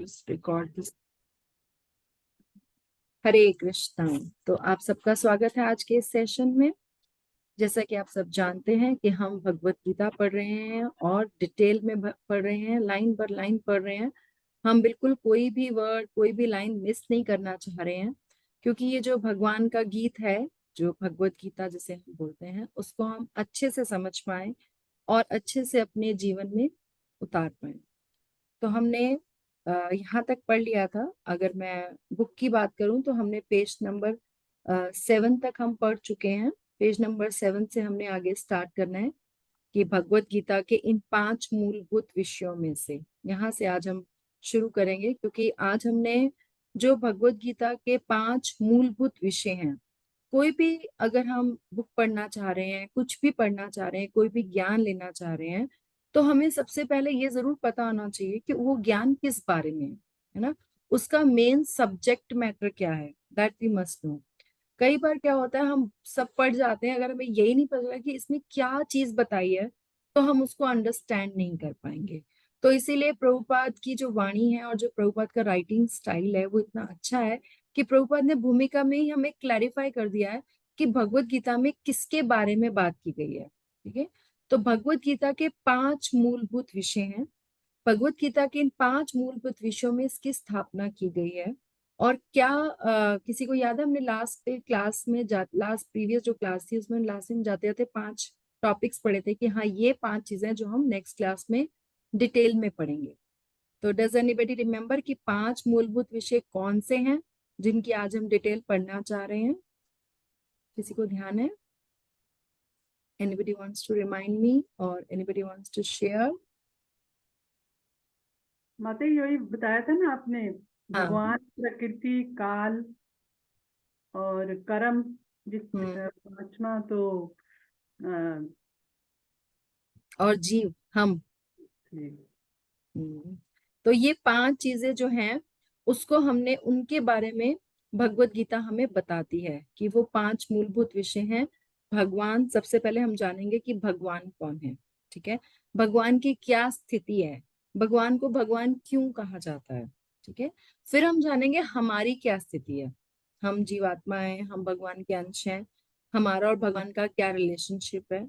just record this. हरे कृष्णा। तो आप सबका स्वागत है आज के इस सेशन में। जैसा कि आप सब जानते हैं कि हम भगवत गीता पढ़ रहे हैं और डिटेल में पढ़ रहे हैं, लाइन पर लाइन पढ़ रहे हैं। हम बिल्कुल कोई भी वर्ड, कोई भी लाइन मिस नहीं करना चाह रहे हैं, क्योंकि ये जो भगवान का गीत है, जो भगवत गीता जिसे हम बोलते हैं, उसको हम अच्छे से समझ पाए और अच्छे से अपने जीवन में उतार पाए। तो हमने यहाँ तक पढ़ लिया था। अगर मैं बुक की बात करूं तो हमने पेज नंबर 7 तक हम पढ़ चुके हैं। पेज नंबर 7 से हमने आगे स्टार्ट करना है कि भगवत गीता के इन 5 मूलभूत विषयों में से यहाँ से आज हम शुरू करेंगे, क्योंकि आज हमने जो भगवत गीता के 5 मूलभूत विषय हैं, कोई भी अगर हम बुक पढ़ना चाह रहे हैं, कुछ भी पढ़ना चाह रहे हैं, कोई भी ज्ञान लेना चाह रहे हैं, तो हमें सबसे पहले ये जरूर पता होना चाहिए कि वो ज्ञान किस बारे में है ना, उसका मेन सब्जेक्ट मैटर क्या है, दैट वी मस्ट नो। कई बार क्या होता है, हम सब पढ़ जाते हैं, अगर हमें यही नहीं पता कि इसमें क्या चीज बताई है, तो हम उसको अंडरस्टैंड नहीं कर पाएंगे। तो इसीलिए प्रभुपाद की जो वाणी है और जो प्रभुपाद का राइटिंग स्टाइल है, वो इतना अच्छा है कि प्रभुपाद ने भूमिका में ही हमें क्लैरिफाई कर दिया है कि भगवत गीता में किसके बारे में बात की गई है। ठीक है। तो भगवत गीता के 5 मूलभूत विषय हैं। भगवत गीता के इन 5 मूलभूत विषयों में इसकी स्थापना की गई है। और क्या किसी को याद है, हमने लास्ट क्लास में लास्ट प्रीवियस जो क्लास थी उसमें लास्ट में जाते जाते 5 टॉपिक्स पढ़े थे कि हाँ, ये 5 चीजें जो हम नेक्स्ट क्लास में डिटेल में पढ़ेंगे। तो डज एनीबडी रिमेम्बर कि 5 मूलभूत विषय कौन से हैं जिनकी आज हम डिटेल पढ़ना चाह रहे हैं? किसी को ध्यान है? Anybody wants to remind me or anybody wants to share? माता यही बताया था ना आपने, हाँ। भगवान, प्रकृति, काल और कर्म। जिस हम्म। पांचवा तो अ, और जीव, हम। हम्म। तो ये 5 चीजें जो हैं, उसको हमने उनके बारे में भगवत गीता हमें बताती है कि वो 5 मूलभूत विषय हैं। भगवान, सबसे पहले हम जानेंगे कि भगवान कौन है। ठीक है। भगवान की क्या स्थिति है, भगवान को भगवान क्यों कहा जाता है। ठीक है। फिर हम जानेंगे हमारी क्या स्थिति है, हम जीवात्मा हैं, हम भगवान के अंश हैं, हमारा और भगवान का क्या रिलेशनशिप है।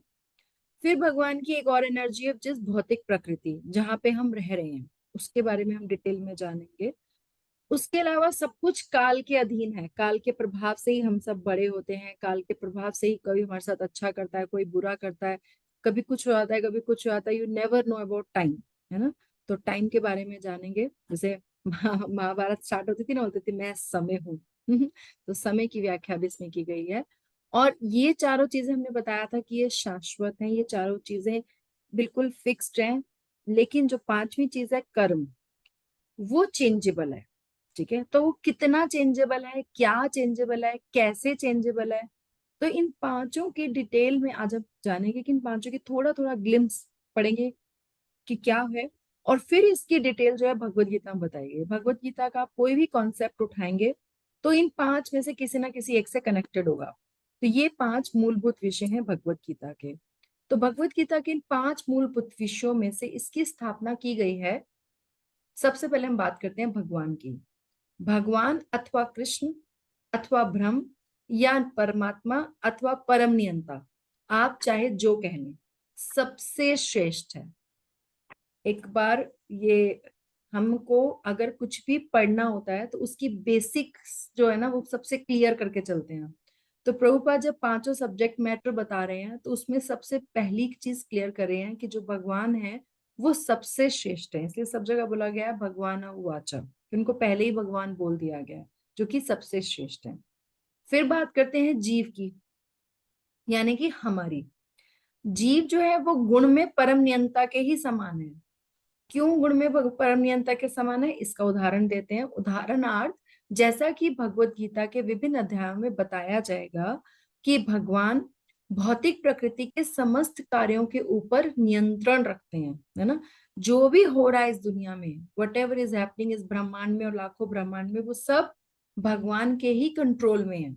फिर भगवान की एक और एनर्जी है, जिस भौतिक प्रकृति जहाँ पे हम रह रहे हैं, उसके बारे में हम डिटेल में जानेंगे। उसके अलावा सब कुछ काल के अधीन है, काल के प्रभाव से ही हम सब बड़े होते हैं, काल के प्रभाव से ही कोई हमारे साथ अच्छा करता है, कोई बुरा करता है, कभी कुछ हो जाता है, कभी कुछ हो जाता है। You never know about time, है ना। तो टाइम के बारे में जानेंगे। जैसे महाभारत स्टार्ट होती थी ना, बोलती थी मैं समय हूँ। तो समय की व्याख्या भी इसमें की गई है। और ये चारों चीजें हमने बताया था कि ये शाश्वत हैं, ये चारों चीजें बिल्कुल फिक्स्ड हैं। लेकिन जो 5वीं चीज है कर्म, वो चेंजेबल है। ठीक है। तो वो कितना चेंजेबल है, क्या चेंजेबल है, कैसे चेंजेबल है, तो इन 5 की डिटेल में आज हम जानेंगे कि इन 5 की थोड़ा थोड़ा ग्लिम्स पढ़ेंगे कि क्या है। और फिर इसकी डिटेल जो है भगवत गीता में बताएगी। भगवत गीता का आप कोई भी कॉन्सेप्ट उठाएंगे तो इन 5 में से किसी ना किसी एक से कनेक्टेड होगा। तो ये 5 मूलभूत विषय हैं भगवत गीता के। तो भगवत गीता के इन 5 मूलभूत विषयों में से इसकी स्थापना की गई है। सबसे पहले हम बात करते हैं भगवान की। भगवान अथवा कृष्ण अथवा ब्रह्म या परमात्मा अथवा परम नियंता, आप चाहे जो कह लें, सबसे श्रेष्ठ है। एक बार ये हमको अगर कुछ भी पढ़ना होता है तो उसकी बेसिक्स जो है ना, वो सबसे क्लियर करके चलते हैं। तो प्रभुपाद जब 5 सब्जेक्ट मैटर बता रहे हैं, तो उसमें सबसे पहली चीज क्लियर कर रहे हैं कि जो भगवान है वो सबसे श्रेष्ठ है। इसलिए सब जगह बोला गया है भगवान उवाचा, कि उनको पहले ही भगवान बोल दिया गया है, जो कि सबसे श्रेष्ठ है। फिर बात करते हैं जीव की, यानी कि हमारी। जीव जो है वो गुण में परम नियंता के ही समान है। क्यों गुण में परम नियंता के समान है, इसका उदाहरण देते हैं। उदाहरणार्थ, जैसा कि भगवत गीता के विभिन्न अध्यायों में बताया जाएगा कि भगवान भौतिक प्रकृति के समस्त कार्यों के ऊपर नियंत्रण रखते हैं, है ना। जो भी हो रहा है इस दुनिया में, वट एवर इज हैपनिंग इस ब्रह्मांड में और लाखों ब्रह्मांड में, वो सब भगवान के ही कंट्रोल में है।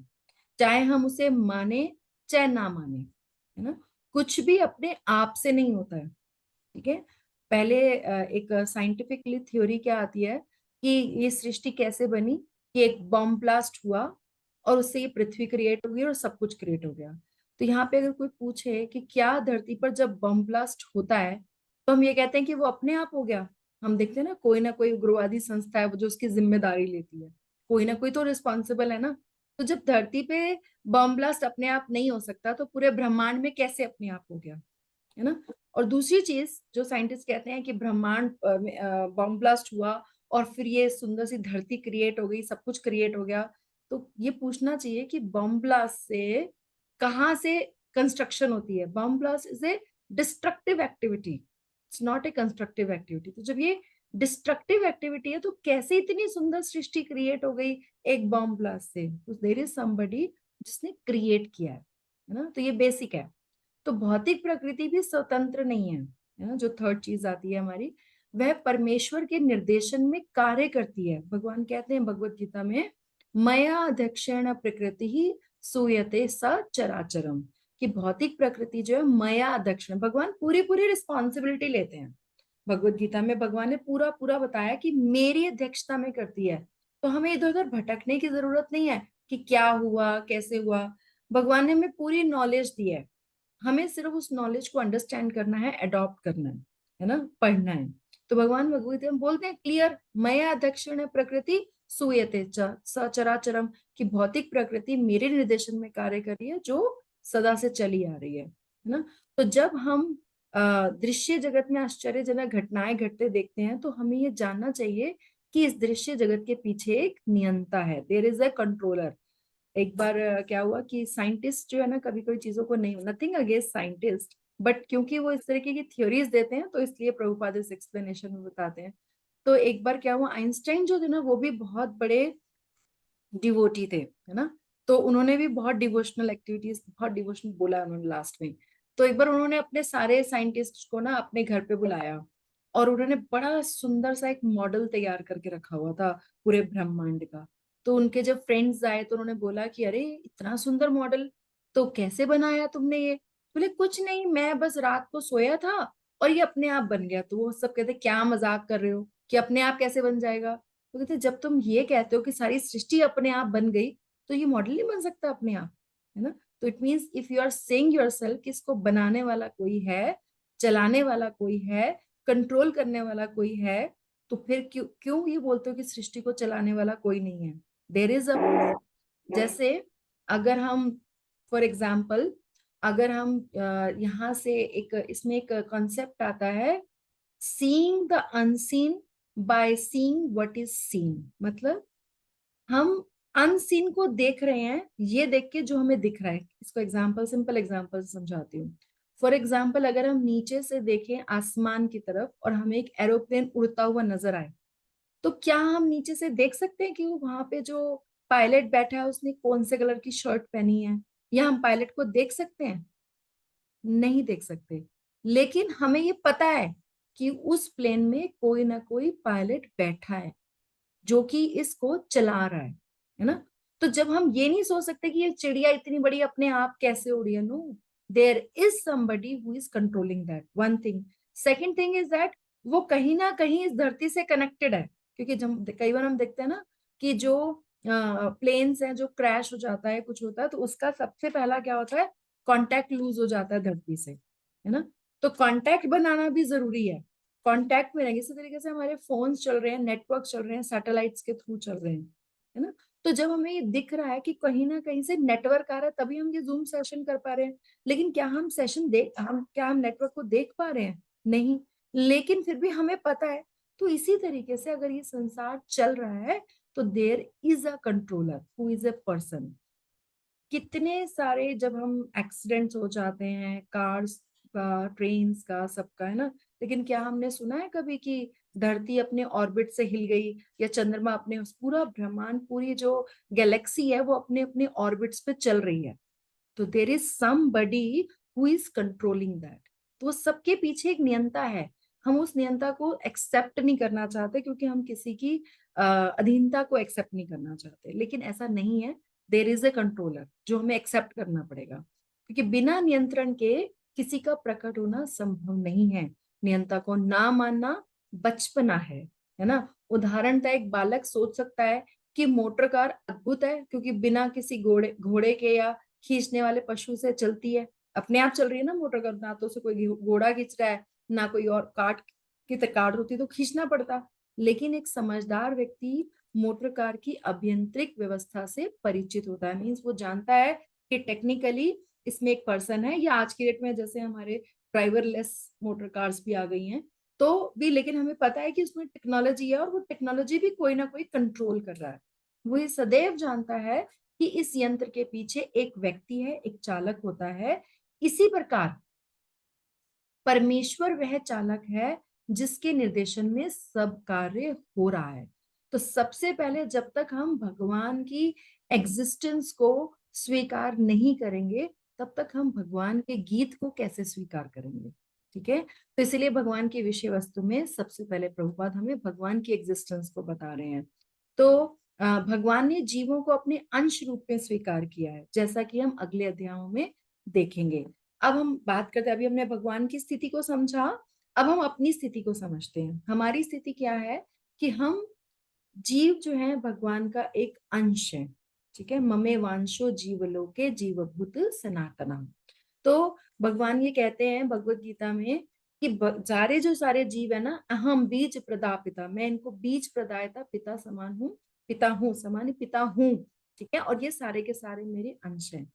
चाहे हम उसे माने चाहे ना माने, है ना। कुछ भी अपने आप से नहीं होता है। ठीक है। पहले एक साइंटिफिकली थ्योरी क्या आती है कि ये सृष्टि कैसे बनी, कि एक बॉम्ब ब्लास्ट हुआ और उससे ये पृथ्वी क्रिएट हुई और सब कुछ क्रिएट हो गया। तो यहाँ पे अगर कोई पूछे कि क्या धरती पर जब बॉम्ब ब्लास्ट होता है तो हम ये कहते हैं कि वो अपने आप हो गया। हम देखते हैं ना कोई उग्रवादी संस्था है वो जो उसकी जिम्मेदारी लेती है, कोई ना कोई तो रिस्पॉन्सिबल है ना। तो जब धरती पे बॉम्ब ब्लास्ट अपने आप नहीं हो सकता तो पूरे ब्रह्मांड में कैसे अपने आप हो गया, है ना। और दूसरी चीज जो साइंटिस्ट कहते हैं कि ब्रह्मांड बॉम्ब ब्लास्ट हुआ और फिर ये सुंदर सी धरती क्रिएट हो गई, सब कुछ क्रिएट हो गया। तो ये पूछना चाहिए कि बॉम्ब ब्लास्ट से कहाँ से कंस्ट्रक्शन होती है। Bomb blast is a destructive activity, it's not a constructive activity. तो जब ये डिस्ट्रक्टिव एक्टिविटी है तो कैसे इतनी सुंदर सृष्टि क्रिएट हो गई एक बॉम्ब ब्लास्ट से। तो देयर इज समबडी जिसने क्रिएट किया है ना। तो ये बेसिक है। तो भौतिक प्रकृति भी स्वतंत्र नहीं है ना। जो थर्ड चीज आती है हमारी, वह परमेश्वर के निर्देशन में कार्य करती है। भगवान कहते हैं भगवत गीता में, मया अध्यक्षेण प्रकृति ही सूयते स चराचरम, कि भौतिक प्रकृति जो है मया अध्यक्षण, भगवान पूरी पूरी रिस्पॉन्सिबिलिटी लेते हैं। भगवत गीता में भगवान ने पूरा पूरा बताया कि मेरी अध्यक्षता में करती है। तो हमें इधर उधर भटकने की जरूरत नहीं है कि क्या हुआ कैसे हुआ। भगवान ने हमें पूरी नॉलेज दी है, हमें सिर्फ उस नॉलेज को अंडरस्टैंड करना है, अडॉप्ट करना है ना, पढ़ना है। तो भगवान भगवत गीता में बोलते हैं क्लियर, मया दक्षिण प्रकृति सूयते च सचराचरम, कि भौतिक प्रकृति मेरे निर्देशन में कार्य कर रही है जो सदा से चली आ रही है ना। तो जब हम दृश्य जगत में आश्चर्यजनक घटनाएं घटते देखते हैं तो हमें ये जानना चाहिए कि इस दृश्य जगत के पीछे एक नियंता है, देयर इज अ कंट्रोलर। एक बार क्या हुआ कि साइंटिस्ट जो है ना कभी कोई चीजों को नहीं, नथिंग अगेंस्ट साइंटिस्ट, बट क्योंकि वो इस तरीके की थ्योरीज देते हैं तो इसलिए प्रभुपाद इस एक्सप्लेनेशन में बताते हैं। तो एक बार क्या हुआ, आइंस्टाइन जो थे ना वो भी बहुत बड़े डिवोटी थे, है ना। तो उन्होंने भी बहुत डिवोशनल एक्टिविटीज, बहुत डिवोशनल बोला उन्होंने लास्ट में। तो एक बार उन्होंने अपने सारे साइंटिस्ट को ना अपने घर पे बुलाया और उन्होंने बड़ा सुंदर सा एक मॉडल तैयार करके रखा हुआ था पूरे ब्रह्मांड का। तो उनके जब फ्रेंड्स आए तो उन्होंने बोला कि अरे इतना सुंदर मॉडल, तो कैसे बनाया तुमने ये। बोले कुछ नहीं, मैं बस रात को सोया था और ये अपने आप बन गया। तो वो सब कहते क्या मजाक कर रहे हो, कि अपने आप कैसे बन जाएगा। तो कहते जब तुम ये कहते हो कि सारी सृष्टि अपने आप बन गई तो ये मॉडल नहीं बन सकता अपने आप, है ना। तो it means if you are saying yourself कि इसको बनाने वाला कोई है, चलाने वाला कोई है, कंट्रोल करने वाला कोई है, तो फिर क्यों क्यों ये बोलते हो कि सृष्टि को चलाने वाला कोई नहीं है। देर इज अ, जैसे अगर हम फॉर एग्जाम्पल, अगर हम यहाँ से एक इसमें एक कॉन्सेप्ट आता है, seeing the unseen by seeing what is seen. मतलब हम अनसीन को देख रहे हैं ये देख के जो हमें दिख रहा है। इसको एग्जांपल, सिंपल एग्जांपल समझाती हूँ। फॉर एग्जांपल अगर हम नीचे से देखें आसमान की तरफ और हमें एक एरोप्लेन उड़ता हुआ नजर आए, तो क्या हम नीचे से देख सकते हैं कि वो वहां पे जो पायलट बैठा है उसने कौन से कलर की शर्ट पहनी है, या हम पायलट को देख सकते हैं? नहीं देख सकते। लेकिन हमें ये पता है कि उस प्लेन में कोई ना कोई पायलट बैठा है जो कि इसको चला रहा है ना। तो जब हम ये नहीं सोच सकते कि ये चिड़िया इतनी बड़ी अपने आप कैसे उड़ी है, no, there is somebody who is controlling that, one thing. Second thing is that वो कहीं ना कहीं इस धरती से कनेक्टेड है। क्योंकि जब कई बार हम देखते हैं ना कि जो प्लेन्स हैं जो क्रैश हो जाता है कुछ होता है तो उसका सबसे पहला क्या होता है, कांटेक्ट लूज हो जाता है धरती से, है ना। तो कांटेक्ट बनाना भी जरूरी है। कांटेक्ट में रहेंगे इसी तरीके से हमारे फोन्स चल रहे हैं, नेटवर्क चल रहे हैं, सैटेलाइट्स के थ्रू चल रहे हैं, है ना। तो जब हमें ये दिख रहा है कि कहीं ना कहीं से नेटवर्क आ रहा है तभी हम ये जूम सेशन कर पा रहे हैं। लेकिन क्या हम सेशन देख हम क्या हम नेटवर्क को देख पा रहे हैं? नहीं। लेकिन फिर भी हमें पता है। तो इसी तरीके से अगर ये संसार चल रहा है तो there is a controller who is a person. कितने सारे जब हम एक्सीडेंट्स हो जाते हैं, कार्स का, ट्रेन्स का, सबका, है ना। लेकिन क्या हमने सुना है कभी कि धरती अपने ऑर्बिट से हिल गई, या चंद्रमा अपने पूरा ब्रह्मांड, पूरी जो गैलेक्सी है वो अपने अपने ऑर्बिट्स पे चल रही है। तो there is somebody who is controlling that. तो सबके पीछे एक नियंता है। हम उस नियंता को एक्सेप्ट नहीं करना चाहते क्योंकि हम किसी की अधीनता को एक्सेप्ट नहीं करना चाहते, लेकिन ऐसा नहीं है। देर इज ए कंट्रोलर जो हमें एक्सेप्ट करना पड़ेगा, क्योंकि बिना नियंत्रण के किसी का प्रकट होना संभव नहीं है। नियंता को ना मानना बचपना है ना। उदाहरणतः एक बालक सोच सकता है कि मोटर कार अद्भुत है क्योंकि बिना किसी घोड़े घोड़े के या खींचने वाले पशु से चलती है। अपने आप चल रही है ना मोटर कार, ना तो उसे कोई घोड़ा खींच रहा है, ना कोई और काट की कार होती तो खींचना पड़ता। लेकिन एक समझदार व्यक्ति मोटर कार की अभियंत्रिक व्यवस्था से परिचित होता है, मीन्स वो जानता है कि टेक्निकली इसमें एक पर्सन है, या आज की डेट में जैसे हमारे ड्राइवरलेस मोटर कार्स भी आ गई हैं तो भी, लेकिन हमें पता है कि उसमें टेक्नोलॉजी है और वो टेक्नोलॉजी भी कोई ना कोई कंट्रोल कर रहा है। वो ये सदैव जानता है कि इस यंत्र के पीछे एक व्यक्ति है, एक चालक होता है। इसी प्रकार परमेश्वर वह चालक है जिसके निर्देशन में सब कार्य हो रहा है। तो सबसे पहले जब तक हम भगवान की एग्जिस्टेंस को स्वीकार नहीं करेंगे, तब तक हम भगवान के गीत को कैसे स्वीकार करेंगे? ठीक है, तो इसलिए भगवान की विषय वस्तु में सबसे पहले प्रभुपाद हमें भगवान की एग्जिस्टेंस को बता रहे हैं। तो भगवान ने जीवों को अपने अंश रूप में स्वीकार किया है, जैसा कि हम अगले अध्यायों में देखेंगे। अब हम बात करते हैं, अभी हमने भगवान की स्थिति को समझा, अब हम अपनी स्थिति को समझते हैं। हमारी स्थिति क्या है कि हम जीव जो है भगवान का एक अंश है। ठीक है, ममे वांशो जीवलोके जीवभूत सनातना। तो भगवान ये कहते हैं भगवत गीता में कि सारे जो सारे जीव है ना, अहम बीज प्रदापिता, मैं इनको बीज प्रदायता पिता समान हूँ, पिता हूँ समान पिता हूँ। ठीक है, और ये सारे के सारे मेरे अंश हैं।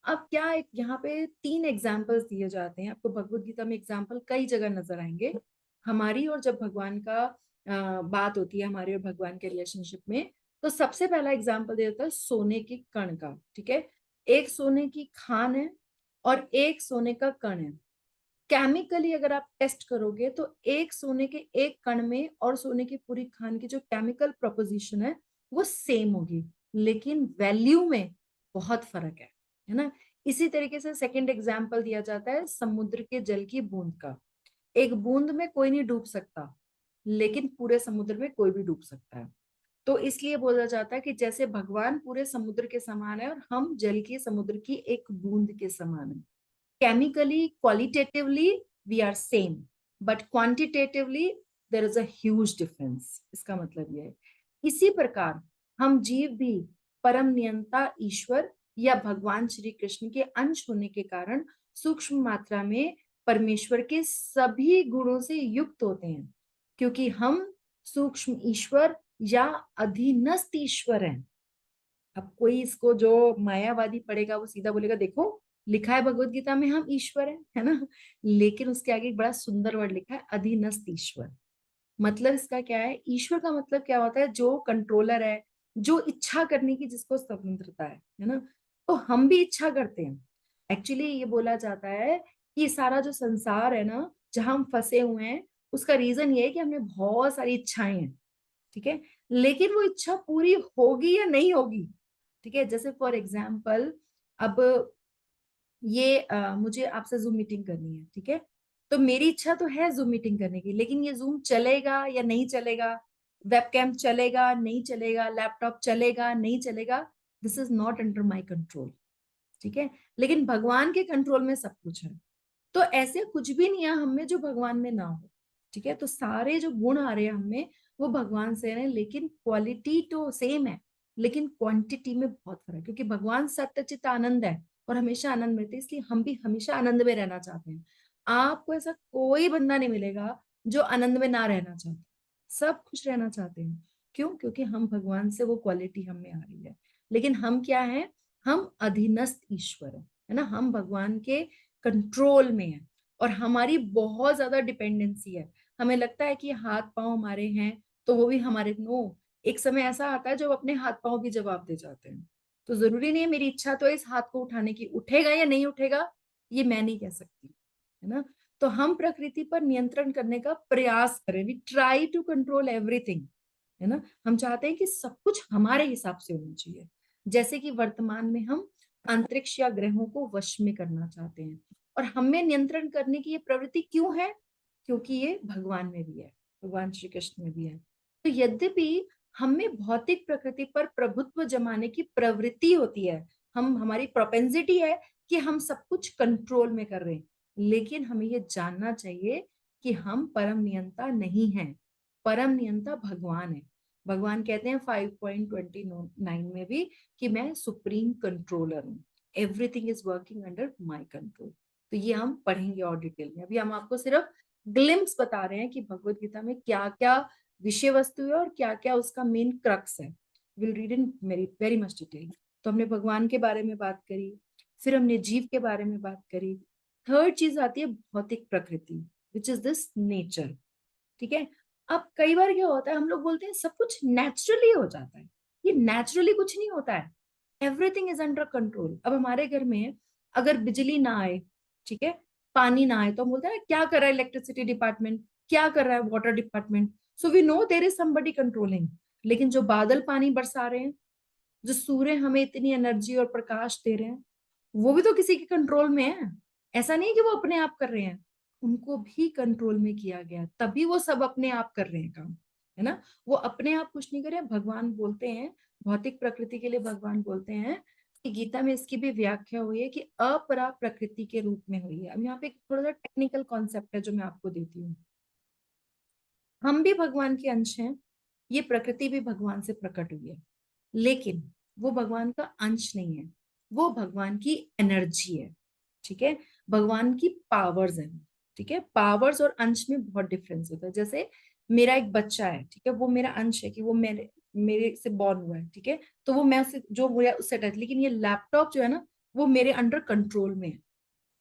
अब क्या एक यहाँ पे 3 एग्जाम्पल्स दिए जाते हैं आपको भगवत गीता में। एग्जाम्पल कई जगह नजर आएंगे हमारी, और जब भगवान का बात होती है हमारे और भगवान के रिलेशनशिप में, तो सबसे पहला एग्जाम्पल दिया जाता है सोने के कण का। ठीक है, एक सोने की खान है और एक सोने का कण है। केमिकली अगर आप टेस्ट करोगे तो एक सोने के एक कण में और सोने की पूरी खान की जो केमिकल प्रोपोजिशन है वो सेम होगी, लेकिन वैल्यू में बहुत फर्क है ना। इसी तरीके से सेकंड एग्जाम्पल दिया जाता है समुद्र के जल की बूंद का। एक बूंद में कोई नहीं डूब सकता, लेकिन पूरे समुद्र में कोई भी डूब सकता है। तो इसलिए बोला जाता है कि जैसे भगवान पूरे समुद्र के समान है और हम जल की समुद्र की एक बूंद के समान है। Chemically, qualitatively, we are same, but quantitatively there is a huge difference। इसका मतलब यह है, इसी प्रकार हम जीव भी परम नियंता ईश्वर या भगवान श्री कृष्ण के अंश होने के कारण सूक्ष्म मात्रा में परमेश्वर के सभी गुणों से युक्त होते हैं, क्योंकि हम सूक्ष्म ईश्वर या अधीनस्थ ईश्वर हैं। अब कोई इसको जो मायावादी पढ़ेगा वो सीधा बोलेगा देखो लिखा है भगवत गीता में हम ईश्वर है ना, लेकिन उसके आगे एक बड़ा सुंदर वर्ड लिखा है अधीनस्थ ईश्वर। मतलब इसका क्या है, ईश्वर का मतलब क्या होता है, जो कंट्रोलर है, जो इच्छा करने की जिसको स्वतंत्रता है ना। तो हम भी इच्छा करते हैं। एक्चुअली ये बोला जाता है कि सारा जो संसार है ना जहां हम फंसे हुए हैं, उसका रीजन ये है कि हमने बहुत सारी इच्छाएं हैं। ठीक है, लेकिन वो इच्छा पूरी होगी या नहीं होगी। ठीक है, जैसे फॉर एग्जाम्पल अब ये मुझे आपसे जूम मीटिंग करनी है। ठीक है, तो मेरी इच्छा तो है जूम मीटिंग करने की, लेकिन ये जूम चलेगा या नहीं चलेगा, वेबकैम चलेगा नहीं चलेगा, लैपटॉप चलेगा नहीं चलेगा, this is not under my control. ठीक है, लेकिन भगवान के कंट्रोल में सब कुछ है। तो ऐसे कुछ भी नहीं है हमें जो भगवान में ना हो। ठीक है, तो सारे जो गुण आ रहे हैं हमें वो भगवान से हैं, लेकिन क्वालिटी तो सेम है, लेकिन क्वांटिटी में बहुत फर्क है, क्योंकि भगवान सत्यचित आनंद है और हमेशा आनंद मिलते हैं, इसलिए हम भी हमेशा आनंद में रहना चाहते हैं। आपको ऐसा कोई बंदा नहीं मिलेगा जो आनंद में ना रहना चाहता, सब खुश रहना चाहते हैं। क्यों? क्योंकि हम भगवान से वो क्वालिटी हमें आ रही है। लेकिन हम क्या है, हम अधीनस्थ ईश्वर है ना, हम भगवान के कंट्रोल में है और हमारी बहुत ज्यादा डिपेंडेंसी है। हमें लगता है कि हाथ पांव हमारे हैं तो वो भी हमारे, नो, एक समय ऐसा आता है जब अपने हाथ पांव भी जवाब दे जाते हैं। तो जरूरी नहीं है मेरी इच्छा तो इस हाथ को उठाने की, उठेगा या नहीं उठेगा ये मैं नहीं कह सकती, है ना। तो हम प्रकृति पर नियंत्रण करने का प्रयास करें, we try to control everything, है ना। हम चाहते हैं कि सब कुछ हमारे हिसाब से होना चाहिए। जैसे कि वर्तमान में हम अंतरिक्ष या ग्रहों को वश में करना चाहते हैं, और हमें नियंत्रण करने की ये प्रवृत्ति क्यों है? क्योंकि ये भगवान में भी है, भगवान श्री कृष्ण में भी है। तो यद्यपि हमें भौतिक प्रकृति पर प्रभुत्व जमाने की प्रवृत्ति होती है, हम हमारी प्रोपेंसिटी है कि हम सब कुछ कंट्रोल में कर रहे हैं, लेकिन हमें ये जानना चाहिए कि हम परम नियंता नहीं हैं। परम नियंता भगवान है। भगवान कहते हैं 5.29 में भी कि मैं सुप्रीम कंट्रोलर हूँ, everything is working under my control. तो ये हम पढ़ेंगे और डिटेल में। अभी हम आपको सिर्फ ग्लिम्स बता रहे हैं कि भगवत गीता में क्या क्या विषय वस्तु है और क्या क्या उसका मेन क्रक्स है। Will read in very very much detail. तो हमने भगवान के बारे में बात करी, फिर हमने जीव के बारे में बात करी। थर्ड चीज आती है भौतिक प्रकृति, विच इज दिस नेचर। ठीक है। अब कई बार क्या होता है, हम लोग बोलते हैं सब कुछ नेचुरली हो जाता है। ये नेचुरली कुछ नहीं होता है, एवरीथिंग इज अंडर कंट्रोल। अब हमारे घर में अगर बिजली ना आए, ठीक है, पानी ना आए, तो हम बोलते हैं ना क्या कर रहा है इलेक्ट्रिसिटी डिपार्टमेंट, क्या कर रहा है water department. So we know there is somebody controlling. लेकिन जो बादल पानी बरसा रहे हैं, जो सूर्य हमें इतनी एनर्जी और प्रकाश दे रहे हैं, वो भी तो किसी के कंट्रोल में है। ऐसा नहीं है कि वो अपने आप कर रहे हैं, उनको भी कंट्रोल में किया गया, तभी वो सब अपने आप कर रहे हैं काम, है ना। वो अपने आप कुछ नहीं कर रहे हैं। भगवान बोलते हैं, भौतिक प्रकृति के लिए भगवान बोलते हैं कि गीता में इसकी भी व्याख्या हुई है कि अपरा प्रकृति के रूप में हुई है। अब यहाँ पे एक थोड़ा सा टेक्निकल कॉन्सेप्ट है जो मैं आपको देती हूँ। हम भी भगवान के अंश हैं, ये प्रकृति भी भगवान से प्रकट हुई है, लेकिन वो भगवान का अंश नहीं है, वो भगवान की एनर्जी है। ठीक है, भगवान की पावर्स है। ठीक है, पावर्स और अंश में बहुत डिफरेंस होता है। जैसे मेरा एक बच्चा है, ठीक है, वो मेरा अंश है कि वो मेरे मेरे से बॉर्न हुआ है, ठीक है, तो वो मैं उससे जो हुआ है उससे अटैच। लेकिन ये लैपटॉप जो है ना, वो मेरे अंडर कंट्रोल में है।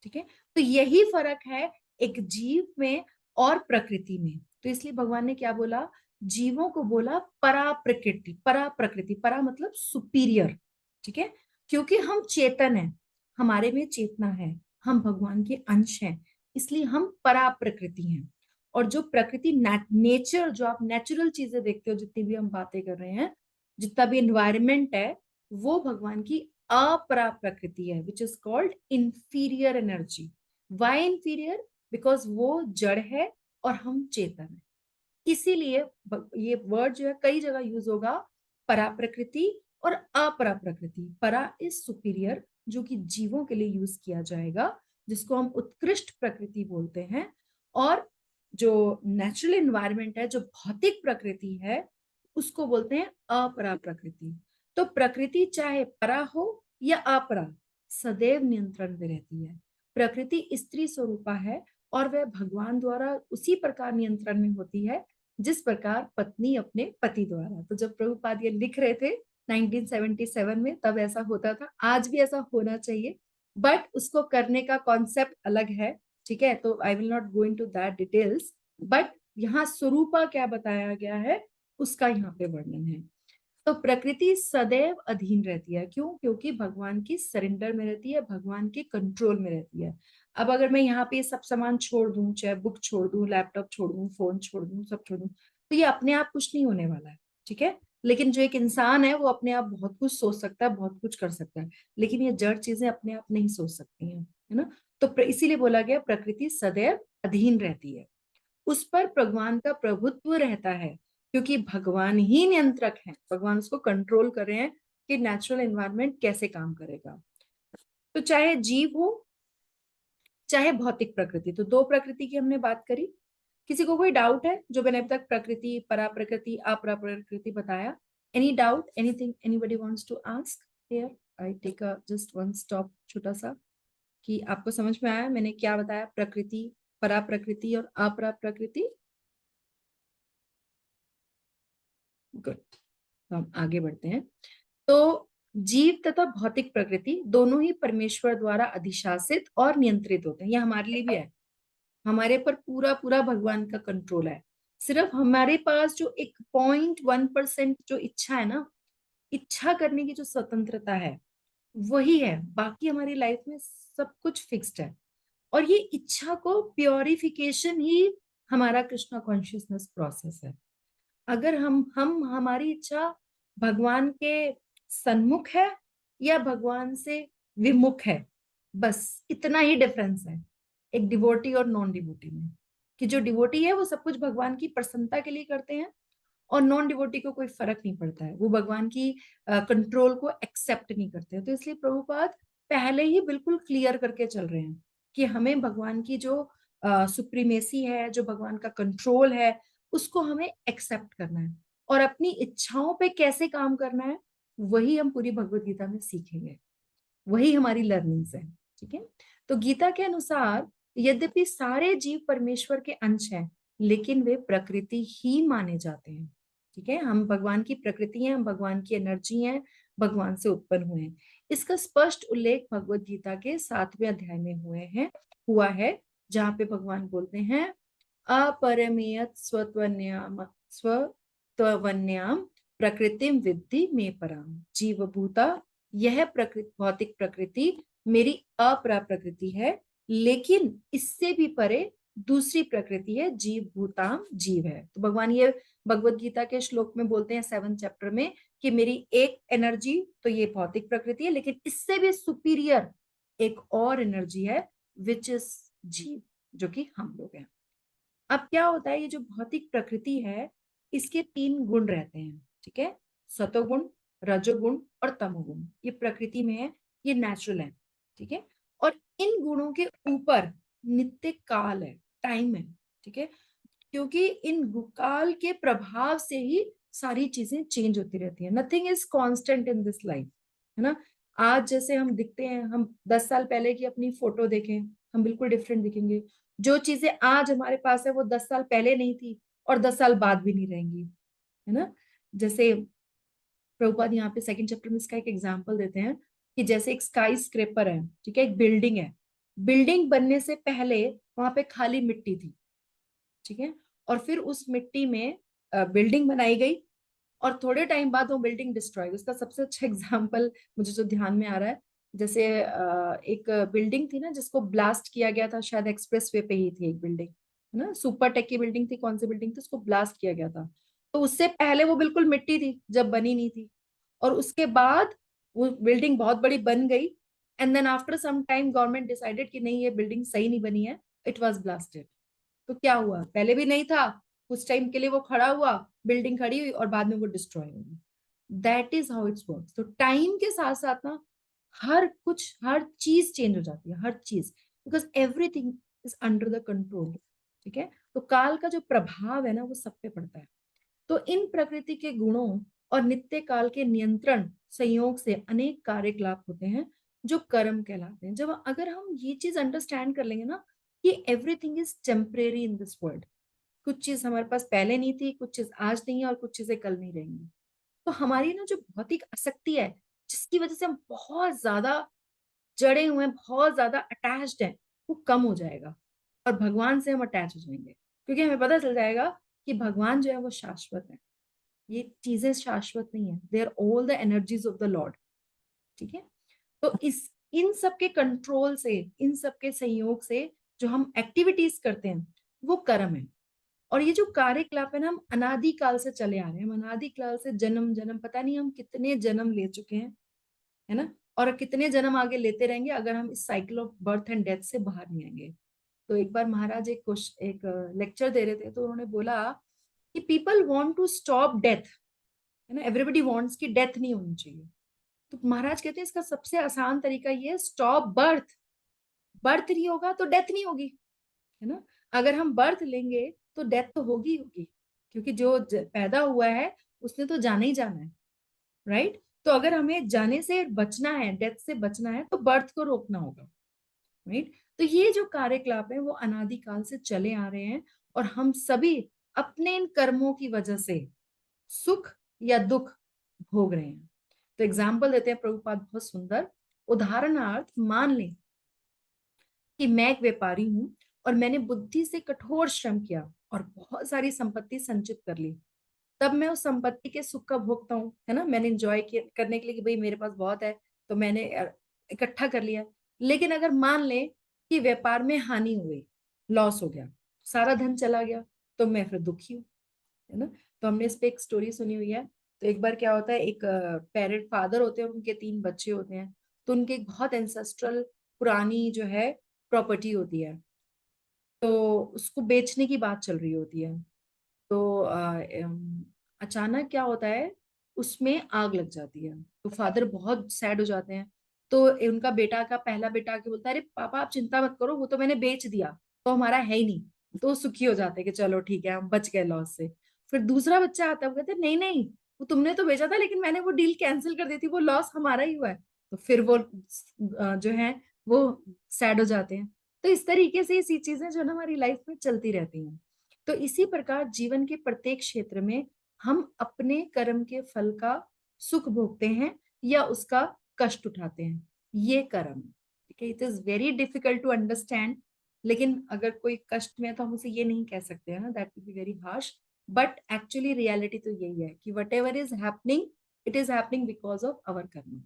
ठीक है, तो यही फर्क है एक जीव में और प्रकृति में। तो इसलिए भगवान ने क्या बोला, जीवों को बोला परा प्रकृति। परा प्रकृति, परा मतलब सुपीरियर। ठीक है, क्योंकि हम चेतन है, हमारे में चेतना है, हम भगवान के अंश हैं, इसलिए हम परा प्रकृति हैं। और जो प्रकृति नेचर, जो आप नेचुरल चीजें देखते हो, जितनी भी हम बातें कर रहे हैं, जितना भी एनवायरमेंट है, वो भगवान की अपरा प्रकृति है, which is called inferior energy. Why inferior? Because वो जड़ है और हम चेतन है। इसीलिए ये वर्ड जो है कई जगह यूज होगा, परा प्रकृति और अपरा प्रकृति। परा इज सुपीरियर, जो कि जीवों के लिए यूज किया जाएगा, जिसको हम उत्कृष्ट प्रकृति बोलते हैं। और जो नेचुरल एनवायरनमेंट है, जो भौतिक प्रकृति है, उसको बोलते हैं अपरा प्रकृति। तो प्रकृति चाहे परा हो या अपरा, सदैव नियंत्रण में रहती है। प्रकृति स्त्री स्वरूपा है और वह भगवान द्वारा उसी प्रकार नियंत्रण में होती है जिस प्रकार पत्नी अपने पति द्वारा। तो जब प्रभुपाद ये लिख रहे थे 1977 में, तब ऐसा होता था। आज भी ऐसा होना चाहिए, बट उसको करने का कॉन्सेप्ट अलग है। ठीक है, तो I will not go into that details, but यहाँ स्वरूपा क्या बताया गया है उसका यहाँ पे वर्णन है। तो प्रकृति सदैव अधीन रहती है। क्यों? क्योंकि भगवान की सरेंडर में रहती है, भगवान के कंट्रोल में रहती है। अब अगर मैं यहाँ पे सब सामान छोड़ दूं, चाहे बुक छोड़ दूं, लैपटॉप छोड़ दूं, फोन छोड़ दूं, सब छोड़ दूं, तो ये अपने आप कुछ नहीं होने वाला है। ठीक है, लेकिन जो एक इंसान है वो अपने आप बहुत कुछ सोच सकता है, बहुत कुछ कर सकता है, लेकिन ये जड़ चीजें अपने आप नहीं सोच सकती हैं, है ना। तो इसीलिए बोला गया प्रकृति सदैव अधीन रहती है, उस पर भगवान का प्रभुत्व रहता है, क्योंकि भगवान ही नियंत्रक हैं। भगवान उसको कंट्रोल कर रहे हैं कि नेचुरल एनवायरनमेंट कैसे काम करेगा। तो चाहे जीव हो, चाहे भौतिक प्रकृति, तो दो प्रकृति की हमने बात करी। किसी को कोई डाउट है जो मैंने अब तक प्रकृति, परा प्रकृति, अपरा प्रकृति बताया? Any doubt, anything anybody wants to ask here? I take a just one stop, छोटा सा, कि आपको समझ में आया मैंने क्या बताया, प्रकृति, परा प्रकृति और अपरा प्रकृति? गुड, तो हम आगे बढ़ते हैं। तो जीव तथा भौतिक प्रकृति दोनों ही परमेश्वर द्वारा अधिशासित और नियंत्रित होते हैं। यह हमारे लिए भी है, हमारे पर पूरा पूरा भगवान का कंट्रोल है। सिर्फ हमारे पास जो एक 0.1% जो इच्छा है ना, इच्छा करने की जो स्वतंत्रता है, वही है। बाकी हमारी लाइफ में सब कुछ फिक्स्ड है। और ये इच्छा को प्योरिफिकेशन ही हमारा कृष्णा कॉन्शियसनेस प्रोसेस है। अगर हम हमारी इच्छा भगवान के सन्मुख है या भगवान से विमुख है, बस इतना ही डिफरेंस है एक डिवोटी और नॉन डिवोटी में। कि जो डिवोटी है वो सब कुछ भगवान की प्रसन्नता के लिए करते हैं, और नॉन डिवोटी को कोई फर्क नहीं पड़ता है, वो भगवान की कंट्रोल को एक्सेप्ट नहीं करते हैं। तो इसलिए प्रभुपाद पहले ही बिल्कुल क्लियर करके चल रहे हैं कि हमें भगवान की जो सुप्रीमेसी है, जो भगवान का कंट्रोल है, उसको हमें एक्सेप्ट करना है, और अपनी इच्छाओं पे कैसे काम करना है वही हम पूरी भगवत गीता में सीखेंगे, वही हमारी लर्निंग्स है। ठीक है। तो गीता के अनुसार यद्यपि सारे जीव परमेश्वर के अंश हैं, लेकिन वे प्रकृति ही माने जाते हैं। ठीक है, हम भगवान की प्रकृति हैं, हम भगवान की एनर्जी हैं, भगवान से उत्पन्न हुए हैं। इसका स्पष्ट उल्लेख भगवत गीता के 7वें अध्याय में हुआ है, जहाँ पे भगवान बोलते हैं अपरमेयत स्वत्वन्याम प्रकृतिम विद्धि में पराम जीवभूता। यह प्रकृति, भौतिक प्रकृति मेरी अपरा प्रकृति है, लेकिन इससे भी परे दूसरी प्रकृति है, जीव भूताम जीव है। तो भगवान ये भगवत गीता के श्लोक में बोलते हैं 7th चैप्टर में कि मेरी एक एनर्जी तो ये भौतिक प्रकृति है, लेकिन इससे भी सुपीरियर एक और एनर्जी है विच इज जीव, जो कि हम लोग हैं। अब क्या होता है, ये जो भौतिक प्रकृति है इसके 3 गुण रहते हैं। ठीक है, सतोगुण, रजोगुण और तमोगुण, ये प्रकृति में है, ये नेचुरल है। ठीक है, और इन गुणों के ऊपर नित्य काल है, टाइम है। ठीक है, क्योंकि इन काल के प्रभाव से ही सारी चीजें चेंज होती रहती है। Nothing is constant in this life, है ना। आज जैसे हम दिखते हैं, हम 10 साल पहले की अपनी फोटो देखें, हम बिल्कुल डिफरेंट दिखेंगे। जो चीजें आज हमारे पास है वो 10 साल पहले नहीं थी, और 10 साल बाद भी नहीं रहेंगी, है ना। जैसे प्रभुपाद यहाँ पे 2nd चैप्टर में इसका एक एग्जाम्पल देते हैं कि जैसे एक स्काई स्क्रेपर है, ठीक है, एक बिल्डिंग है, बिल्डिंग बनने से पहले वहां पे खाली मिट्टी थी। ठीक है, और फिर उस मिट्टी में बिल्डिंग बनाई गई, और थोड़े टाइम बाद वो बिल्डिंग डिस्ट्रॉय। उसका सबसे अच्छा एग्जांपल मुझे जो ध्यान में आ रहा है, जैसे एक बिल्डिंग थी ना जिसको ब्लास्ट किया गया था, शायद एक्सप्रेस वे पे ही थी एक बिल्डिंग, है ना, सुपर टेक की बिल्डिंग थी, कौन सी बिल्डिंग थी, उसको ब्लास्ट किया गया था। तो उससे पहले वो बिल्कुल मिट्टी थी जब बनी नहीं थी, और उसके बाद वो बिल्डिंग बहुत बड़ी बन गई, and then after some time government decided कि नहीं, ये बिल्डिंग सही नहीं बनी है, इट वॉज ब्लास्टेड। तो क्या हुआ, पहले भी नहीं था, कुछ टाइम के लिए वो खड़ा हुआ, बिल्डिंग खड़ी हुई, और बाद में वो डिस्ट्रॉय हो गई। That is how it's work. तो टाइम के साथ साथ ना हर कुछ, हर चीज चेंज हो जाती है, हर चीज, because everything is under the control. ठीक है, तो काल का जो प्रभाव है ना वो सब पे पड़ता है। तो इन प्रकृति के गुणों और नित्य काल के नियंत्रण संयोग से अनेक कार्यकलाप होते हैं जो कर्म कहलाते हैं। जब अगर हम ये चीज अंडरस्टैंड कर लेंगे ना कि everything is temporary in this world, कुछ चीज हमारे पास पहले नहीं थी, कुछ चीज आज नहीं है, और कुछ चीजें कल नहीं रहेंगी, तो हमारी ना जो भौतिक आसक्ति है, जिसकी वजह से हम बहुत ज्यादा जड़े हुए हैं, बहुत ज्यादा अटैच्ड हैं, वो कम हो जाएगा, और भगवान से हम अटैच हो जाएंगे, क्योंकि हमें पता चल जाएगा कि भगवान जो है वो शाश्वत है, ये चीजें शाश्वत नहीं है, they are all the energies of the Lord. ठीक है, तो इस इन सब के कंट्रोल से, इन सब के संयोग से जो हम एक्टिविटीज करते हैं वो कर्म है। और ये जो कार्यकलाप है ना, हम अनादि काल से चले आ रहे हैं, हम अनादि काल से जन्म जन्म, पता नहीं हम कितने जन्म ले चुके हैं, है ना, और कितने जन्म आगे लेते रहेंगे अगर हम इस cycle of birth and death से बाहर नहीं आएंगे। तो एक बार महाराज एक लेक्चर दे रहे थे, तो उन्होंने बोला कि people want to stop death, है ना, एवरीबडी वांट्स कि डेथ नहीं होनी चाहिए। तो महाराज कहते हैं इसका सबसे आसान तरीका ये है, स्टॉप बर्थ। बर्थ नहीं होगा तो डेथ नहीं होगी, है ना। अगर हम बर्थ लेंगे तो डेथ तो होगी होगी, क्योंकि जो पैदा हुआ है उसने तो जाना ही जाना है, राइट। तो अगर हमें जाने से बचना है, डेथ से बचना है, तो बर्थ को रोकना होगा, राइट। तो ये जो कार्यकलाप है वो अनादिकाल से चले आ रहे हैं, और हम सभी अपने इन कर्मों की वजह से सुख या दुख भोग रहे हैं। तो एग्जाम्पल देते हैं प्रभुपाद बहुत सुंदर। उदाहरणार्थ मान लें कि मैं एक व्यापारी हूं, और मैंने बुद्धि से कठोर श्रम किया और बहुत सारी संपत्ति संचित कर ली, तब मैं उस संपत्ति के सुख का भोगता हूँ, है ना। मैंने एंजॉय करने के लिए कि भाई मेरे पास बहुत है, तो मैंने इकट्ठा कर लिया। लेकिन अगर मान ले कि व्यापार में हानि हुई, लॉस हो गया, सारा धन चला गया, तो मैं फिर दुखी हूँ, है ना। तो हमने इस पे एक स्टोरी सुनी हुई है। तो एक बार क्या होता है, एक पेरेंट फादर होते हैं और उनके 3 बच्चे होते हैं। तो उनके एक बहुत एंसेस्ट्रल पुरानी जो है प्रॉपर्टी होती है, तो उसको बेचने की बात चल रही होती है। तो अचानक क्या होता है, उसमें आग लग जाती है। तो फादर बहुत सैड हो जाते हैं। तो उनका बेटा का पहला बेटा आके बोलता है, अरे पापा आप चिंता मत करो, वो तो मैंने बेच दिया, तो हमारा है ही नहीं, तो वो सुखी हो जाते हैं कि चलो ठीक है हम बच गए लॉस से। फिर दूसरा बच्चा आता है, वो कहते हैं नहीं नहीं, वो तुमने तो बेचा था लेकिन मैंने वो डील कैंसिल कर दी थी, वो लॉस हमारा ही हुआ है। तो फिर वो जो है वो सैड हो जाते हैं। तो इस तरीके से ये चीजें जो है ना हमारी लाइफ में चलती रहती हैं। तो इसी प्रकार जीवन के प्रत्येक क्षेत्र में हम अपने कर्म के फल का सुख भोगते हैं या उसका कष्ट उठाते हैं, ये कर्म है। ठीक है, it is very difficult to understand. लेकिन अगर कोई कष्ट में है तो हम उसे ये नहीं कह सकते हैं ना, that will be very harsh. But actually reality तो यही है कि what ever is happening, it is happening because of our कर्म,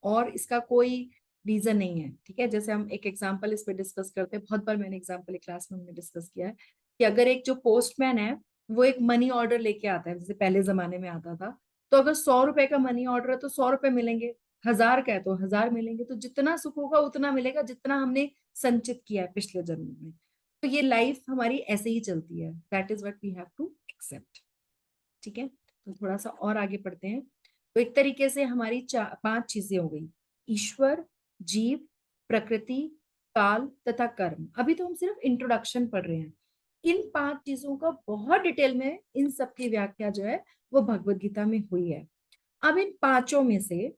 और इसका कोई रीजन नहीं है। ठीक है, जैसे हम एक एग्जांपल इस पे डिस्कस करते हैं, बहुत बार मैंने एग्जांपल क्लास में हमने डिस्कस किया है कि अगर एक जो पोस्टमैन है वो एक मनी ऑर्डर लेके आता है, जैसे पहले जमाने में आता था, तो अगर 100 रुपए का मनी ऑर्डर है तो 100 रुपए मिलेंगे, 1000 का है तो 1000 मिलेंगे। तो जितना सुख होगा उतना मिलेगा जितना हमने संचित किया है पिछले जन्म में। तो ये लाइफ हमारी ऐसे ही चलती है, that is what we have to accept. ठीक है, तो थोड़ा सा और आगे पढ़ते हैं। तो एक तरीके से हमारी 5 चीजें हो गई, ईश्वर, जीव, प्रकृति, काल तथा कर्म। अभी तो हम सिर्फ इंट्रोडक्शन पढ़ रहे हैं। इन 5 चीजों का बहुत डिटेल में इन सब की व्याख्या जो है वो भगवत गीता में हुई है। अब इन 5 में से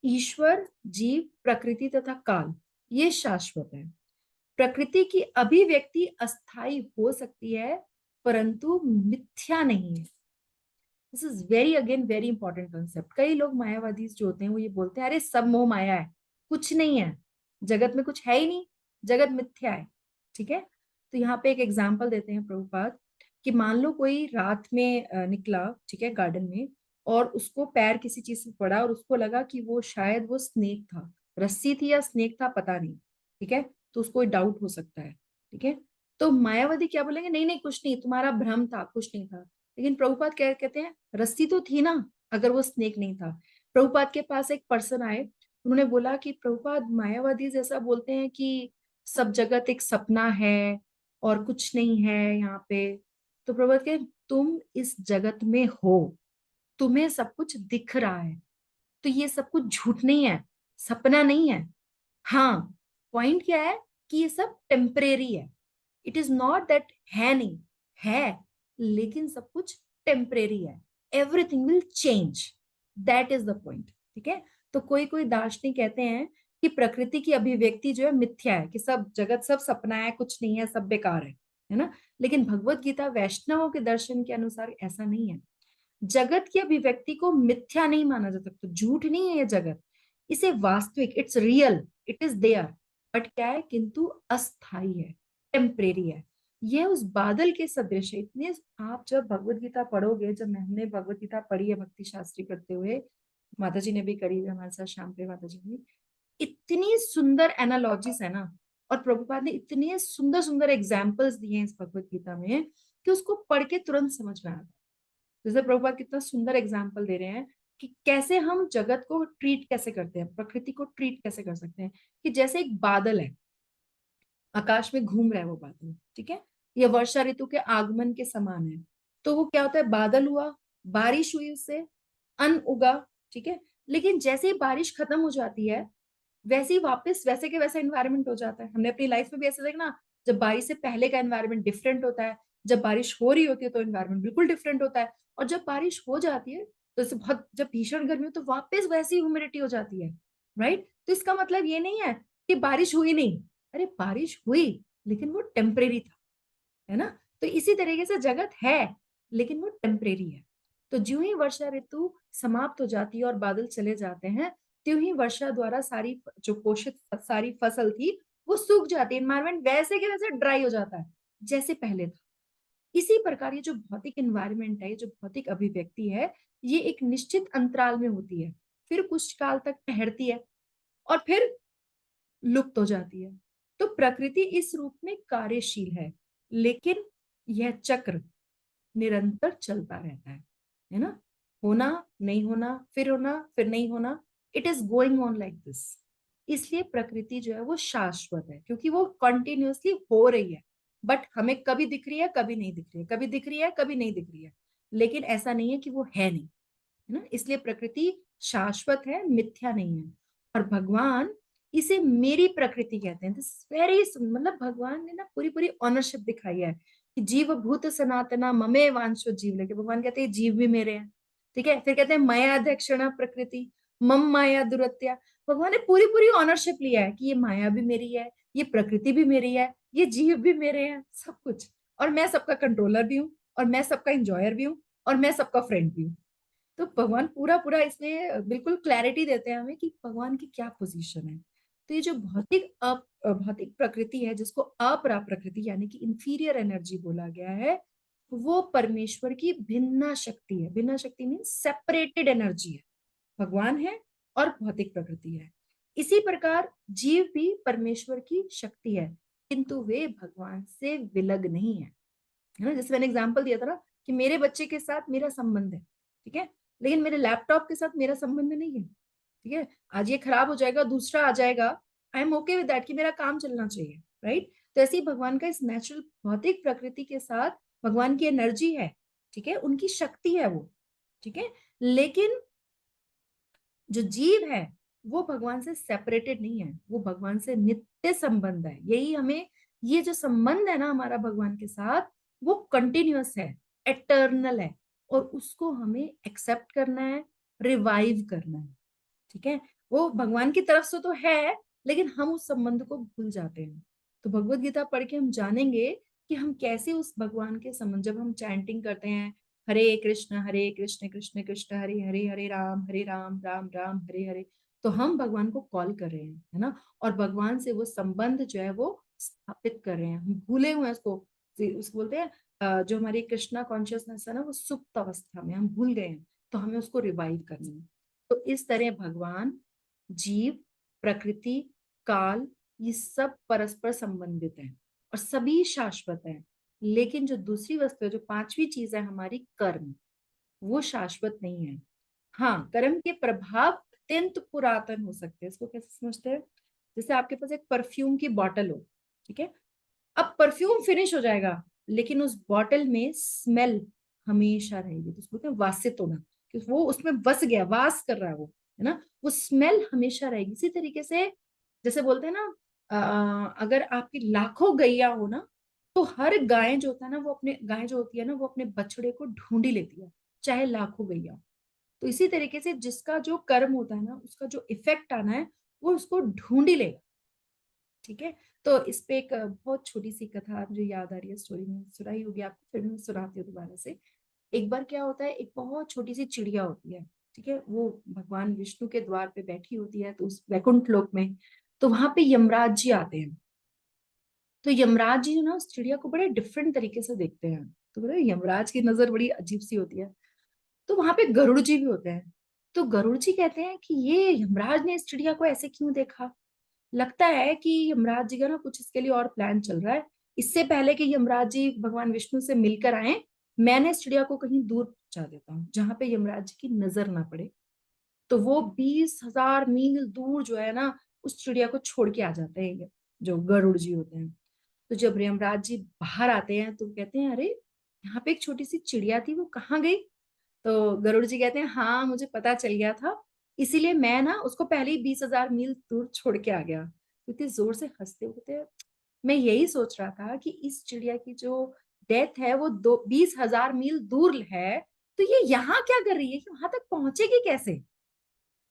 ईश्वर, जीव, प्रकृति तथा काल ये शाश्वत है। प्रकृति की अभिव्यक्ति अस्थाई हो सकती है परंतु मिथ्या नहीं है। This is very again very important concept. कई लोग मायावादी जो होते हैं वो ये बोलते हैं अरे सब मोह माया है, कुछ नहीं है, जगत में कुछ है ही नहीं, जगत मिथ्या है। ठीक है, तो यहाँ पे एक एग्जाम्पल देते हैं प्रभुपाद कि मान लो कोई रात में निकला, ठीक है, गार्डन में, और उसको पैर किसी चीज से पड़ा और उसको लगा कि वो शायद वो स्नेक था, रस्सी थी या स्नेक था पता नहीं। ठीक है, तो उसको डाउट हो सकता है। ठीक है, तो मायावादी क्या बोलेंगे, नहीं नहीं कुछ नहीं, तुम्हारा भ्रम था, कुछ नहीं था। लेकिन प्रभुपाद क्या कहते हैं, रस्सी तो थी ना, अगर वो स्नेक नहीं था। प्रभुपाद के पास एक पर्सन आए, उन्होंने बोला कि प्रभुपाद मायावादी जैसा बोलते हैं कि सब जगत एक सपना है और कुछ नहीं है यहाँ पे। तो प्रभुपाद कहे तुम इस जगत में हो, तुम्हें सब कुछ दिख रहा है, तो ये सब कुछ झूठ नहीं है, सपना नहीं है। हाँ, पॉइंट क्या है कि ये सब टेम्परेरी है। इट इज नॉट दैट है नहीं, है, लेकिन सब कुछ टेम्परेरी है। Everything will change, that is the point. ठीक है, तो कोई कोई दार्शनिक कहते हैं कि प्रकृति की अभिव्यक्ति जो है मिथ्या है, कि सब जगत सब सपना है, कुछ नहीं है, सब बेकार है ना। लेकिन भगवत गीता वैष्णवों के दर्शन के अनुसार ऐसा नहीं है। जगत की अभिव्यक्ति को मिथ्या नहीं माना जा सकता, झूठ नहीं है ये जगत, इसे वास्तविक, it's real, it is there, but क्या है, किंतु अस्थाई है, टेम्परेरी है। यह उस बादल के सदृश है। इतने आप जब भगवत गीता पढ़ोगे, जब हमने भगवत गीता पढ़ी है भक्ति शास्त्री करते हुए, माता जी ने भी करी है हमारे साथ, श्याम प्रिय माता जी ने, इतनी सुंदर एनालॉजीज है ना, और प्रभुपाद ने इतने सुंदर सुंदर एग्जाम्पल्स दिए हैं इस भगवत गीता में कि उसको पढ़ के तुरंत समझ में आता है। जैसे प्रभुपाद कितना सुंदर एग्जाम्पल दे रहे हैं कि कैसे हम जगत को ट्रीट कैसे करते हैं, प्रकृति को ट्रीट कैसे कर सकते हैं। कि जैसे एक बादल है, आकाश में घूम रहा है वो बादल, ठीक है, ये वर्षा ऋतु के आगमन के समान है। तो वो क्या होता है, बादल हुआ, बारिश हुई, उससे अन्न उगा, ठीक है, लेकिन जैसे ही बारिश खत्म हो जाती है वैसे ही वापस वैसे के वैसा एनवायरनमेंट हो जाता है। हमने अपनी लाइफ में भी ऐसे देखा ना, जब बारिश से पहले का एनवायरनमेंट डिफरेंट होता है, जब बारिश हो रही होती है तो एनवायरनमेंट बिल्कुल डिफरेंट होता है, और जब बारिश हो जाती है तो जैसे बहुत जब भीषण गर्मी हो तो वापस वैसी ह्यूमिडिटी हो जाती है। राइट, तो इसका मतलब ये नहीं है कि बारिश हुई नहीं, अरे बारिश हुई लेकिन वो टेम्परेरी था, है ना। तो इसी तरीके से जगत है लेकिन वो टेम्परेरी है। तो ज्यों ही वर्षा ऋतु समाप्त हो जाती है और बादल चले जाते हैं, त्यों ही वर्षा द्वारा सारी जो पोषित सारी फसल थी वो सूख जाती है, एनवायरमेंट वैसे के वैसे ड्राई हो जाता है जैसे पहले था। इसी प्रकार ये जो भौतिक एनवायरमेंट है, ये जो भौतिक अभिव्यक्ति है, ये एक निश्चित अंतराल में होती है, फिर कुछ काल तक ठहरती है और फिर लुप्त हो जाती है। तो प्रकृति इस रूप में कार्यशील है, लेकिन यह चक्र निरंतर चलता रहता है ना। होना, नहीं होना, फिर होना, फिर नहीं होना, it is going on like this. इसलिए प्रकृति जो है वो शाश्वत है, क्योंकि वो कंटिन्यूअसली हो रही है। बट हमें कभी दिख रही है, कभी नहीं दिख रही है, कभी दिख रही है, कभी नहीं दिख रही है, लेकिन ऐसा नहीं है कि वो है नहीं, है ना। इसलिए प्रकृति शाश्वत है, मिथ्या नहीं है। और भगवान इसे मेरी प्रकृति कहते हैं। दिस वेरी, मतलब भगवान ने ना पूरी पूरी ऑनरशिप दिखाई है कि जीव भूत सनातना ममे वांशो जीव लेके, भगवान कहते हैं जीव भी मेरे हैं। ठीक है, फिर कहते हैं माया दक्षिणा प्रकृति मम माया दुरत्या। भगवान ने पूरी पूरी ऑनरशिप लिया है कि ये माया भी मेरी है, ये प्रकृति भी मेरी है, ये जीव भी मेरे हैं, सब कुछ। और मैं सबका कंट्रोलर भी हूँ, और मैं सबका इंजॉयर भी हूँ, और मैं सबका फ्रेंड भी हूँ। तो भगवान पूरा पूरा इसमें बिल्कुल क्लैरिटी देते हैं हमें कि भगवान की क्या पोजीशन है। तो ये जो भौतिक प्रकृति है, जिसको अपरा प्रकृति यानी कि इंफीरियर एनर्जी बोला गया है, वो परमेश्वर की भिन्न शक्ति है। भिन्न शक्ति मीन सेपरेटेड एनर्जी है। भगवान है और भौतिक प्रकृति है। इसी प्रकार जीव भी परमेश्वर की शक्ति है, किंतु वे भगवान से विलग नहीं है। है ना, जैसे मैंने एग्जांपल दिया था ना कि मेरे बच्चे के साथ मेरा संबंध है, ठीक है, लेकिन मेरे लैपटॉप के साथ मेरा संबंध नहीं है। ठीक है, आज ये खराब हो जाएगा, दूसरा आ जाएगा, I am okay with that कि मेरा काम चलना चाहिए, राइट। तो ऐसे ही भगवान का इस नेचुरल भौतिक प्रकृति के साथ भगवान की एनर्जी है, ठीक है, उनकी शक्ति है वो, ठीक है। लेकिन जो जीव है वो भगवान से सेपरेटेड नहीं है, वो भगवान से नित्य संबंध है। यही हमें, ये जो संबंध है ना हमारा भगवान के साथ, वो कंटिन्यूअस है, एटर्नल है, और उसको हमें एक्सेप्ट करना है, रिवाइव करना है। ठीक है, वो भगवान की तरफ से तो है, लेकिन हम उस संबंध को भूल जाते हैं। तो भगवत गीता पढ़ के हम जानेंगे कि हम कैसे उस भगवान के संबंध, जब हम चैंटिंग करते हैं हरे कृष्ण कृष्ण कृष्ण हरे हरे, हरे राम राम राम हरे हरे, तो हम भगवान को कॉल कर रहे हैं, है ना। और भगवान से वो संबंध जो है वो स्थापित कर रहे हैं। हम भूले हुए हैं उसको बोलते हैं जो हमारी कृष्णा कॉन्शियसनेस है ना, वो सुप्त अवस्था में हम भूल गए हैं, तो हमें उसको रिवाइव करना है। तो इस तरह भगवान, जीव, प्रकृति, काल, ये सब परस्पर संबंधित हैं और सभी शाश्वत हैं। लेकिन जो दूसरी वस्तु है, जो पांचवी चीज है हमारी कर्म, वो शाश्वत नहीं है। हाँ, कर्म के प्रभाव अत्यंत पुरातन हो सकते हैं। इसको कैसे समझते हैं? जैसे आपके पास एक परफ्यूम की बॉटल हो, ठीक है, अब परफ्यूम फिनिश हो जाएगा, लेकिन उस बॉटल में स्मेल हमेशा रहेगी, तो उसको बोलते हैं वासित होना, कि वो उसमें बस गया, वास कर रहा है वो, है ना, वो स्मेल हमेशा रहेगी। इसी तरीके से जैसे बोलते हैं ना, अगर आपकी लाखों गैया हो ना, तो हर गाय जो होता है ना, वो अपने गाय जो होती है ना, वो अपने बछड़े को ढूंढी लेती है, चाहे लाखों गैया हो। तो इसी तरीके से जिसका जो कर्म होता है ना, उसका जो इफेक्ट आना है, वो उसको ढूंढ ही लेगा। ठीक है, तो इस पे एक बहुत छोटी सी कथा मुझे याद आ रही है, स्टोरी में सुनाई होगी आपको, फिर मैं सुनाती हूँ दोबारा से। एक बार क्या होता है, एक बहुत छोटी सी चिड़िया होती है, ठीक है, वो भगवान विष्णु के द्वार पे बैठी होती है, तो उस वैकुंठ लोक में, तो वहां पे यमराज जी आते हैं। तो यमराज जी जो ना उस चिड़िया को बड़े डिफरेंट तरीके से देखते हैं। तो बोले यमराज की नजर बड़ी अजीब सी होती है। तो वहां पे गरुड़ जी भी होते हैं। तो गरुड़ जी कहते हैं कि ये यमराज ने इस चिड़िया को ऐसे क्यों देखा। लगता है कि यमराज जी का ना कुछ इसके लिए और प्लान चल रहा है। इससे पहले कि यमराज जी भगवान विष्णु से मिलकर आए, मैंने इस चिड़िया को कहीं दूर पहुंचा देता हूँ, जहां पे यमराज जी की नजर ना पड़े। तो वो 20,000 मील दूर जो है ना, उस चिड़िया को छोड़ के आ जाते हैं जो गरुड़ जी होते हैं। तो जब यमराज जी बाहर आते हैं तो कहते हैं, अरे यहाँ पे एक छोटी सी चिड़िया थी, वो कहाँ गई। तो गरुड़ जी कहते हैं, हाँ मुझे पता चल गया था, इसीलिए मैं ना उसको पहले ही 20,000 मील दूर छोड़ के आ गया। तो इतने जोर से हंसते हुए, मैं यही सोच रहा था कि इस चिड़िया की जो डेथ है वो 20,000 मील दूर है, तो ये यहाँ क्या कर रही है, कि वहां तक पहुंचेगी कैसे।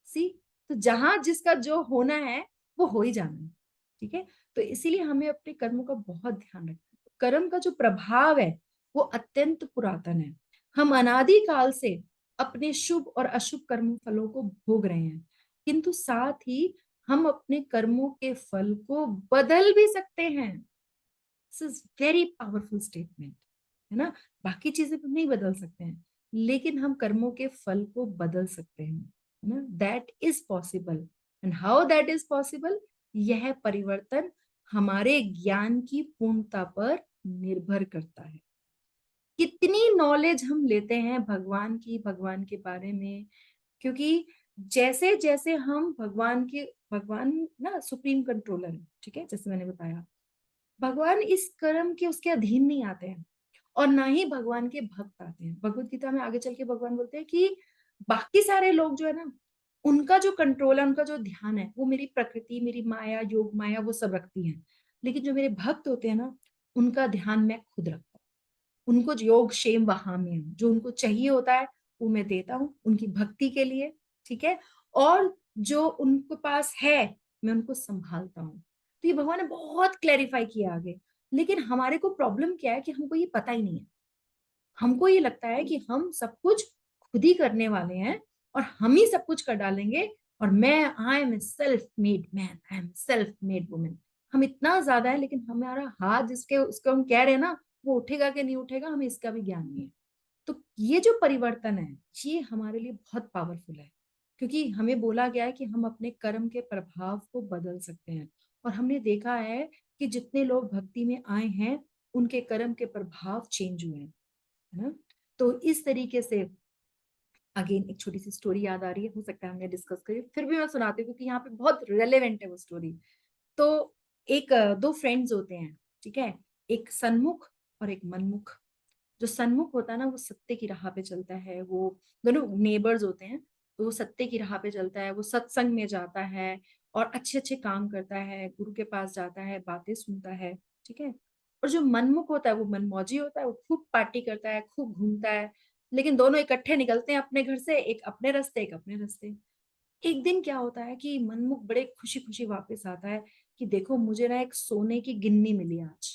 सी, तो जहां जिसका जो होना है वो हो ही जाना है। ठीक है, तो इसीलिए हमें अपने कर्मों का बहुत ध्यान रखना है। कर्म का जो प्रभाव है वो अत्यंत पुरातन है। हम अनादि काल से अपने शुभ और अशुभ कर्म फलों को भोग रहे हैं, किंतु साथ ही हम अपने कर्मों के फल को बदल भी सकते हैं। This is very powerful statement, है ना। बाकी चीजें तो नहीं बदल सकते हैं, लेकिन हम कर्मों के फल को बदल सकते हैं, है ना। That is possible. And how that is possible, यह परिवर्तन हमारे ज्ञान की पूर्णता पर निर्भर करता है। कितनी नॉलेज हम लेते हैं भगवान की, भगवान के बारे में, क्योंकि जैसे जैसे हम भगवान ना सुप्रीम कंट्रोलर है, ठीक है, जैसे मैंने बताया, भगवान इस कर्म के उसके अधीन नहीं आते हैं, और ना ही भगवान के भक्त आते हैं। भगवत गीता में आगे चल के भगवान बोलते हैं कि बाकी सारे लोग जो है ना, उनका जो कंट्रोल है, उनका जो ध्यान है, वो मेरी प्रकृति, मेरी माया, योग माया, वो सब रखती हैं। लेकिन जो मेरे भक्त होते हैं ना, उनका ध्यान मैं खुद रखता हूँ। उनको जो योग क्षेम वहाम्य जो उनको चाहिए होता है वो मैं देता हूँ उनकी भक्ति के लिए, ठीक है। और जो उनके पास है मैं उनको संभालता हूँ। तो ये भगवान ने बहुत क्लेरिफाई किया आगे। लेकिन हमारे को प्रॉब्लम क्या है कि हमको ये पता ही नहीं है। हमको ये लगता है कि हम सब कुछ खुद ही करने वाले हैं और हम ही सब कुछ कर डालेंगे। और मैं I am a self made man, I am self made women. हम इतना ज्यादा है, लेकिन हमारा हाथ जिसके उसको हम कह रहे हैं ना वो उठेगा कि नहीं उठेगा हमें इसका भी ज्ञान नहीं है। तो ये जो परिवर्तन है ये हमारे लिए बहुत पावरफुल है, क्योंकि हमें बोला गया है कि हम अपने कर्म के प्रभाव को बदल सकते हैं। और हमने देखा है कि जितने लोग भक्ति में आए हैं उनके कर्म के प्रभाव चेंज हुए हैं, है ना। तो इस तरीके से अगेन एक छोटी सी स्टोरी याद आ रही है, हो सकता है हमने डिस्कस करी, फिर भी मैं सुनाती हूँ क्योंकि यहाँ पे बहुत रेलेवेंट है वो स्टोरी। तो एक दो फ्रेंड्स होते हैं, ठीक है। एक सन्मुख और एक मनमुख। जो सन्मुख होता है ना वो सत्य की राह पे चलता है, वो दोनों नेबर्स होते हैं। तो वो सत्य की राह पे चलता है, वो सत्संग में जाता है और अच्छे अच्छे काम करता है, गुरु के पास जाता है, बातें सुनता है, ठीक है। और जो मनमुख होता है वो मनमौजी होता है, वो खूब पार्टी करता है, खूब घूमता है। लेकिन दोनों इकट्ठे निकलते हैं अपने घर से, एक अपने रास्ते एक अपने रास्ते। एक दिन क्या होता है कि मनमुख बड़े खुशी खुशी वापस आता है कि देखो मुझे ना एक सोने की गिन्नी मिली आज,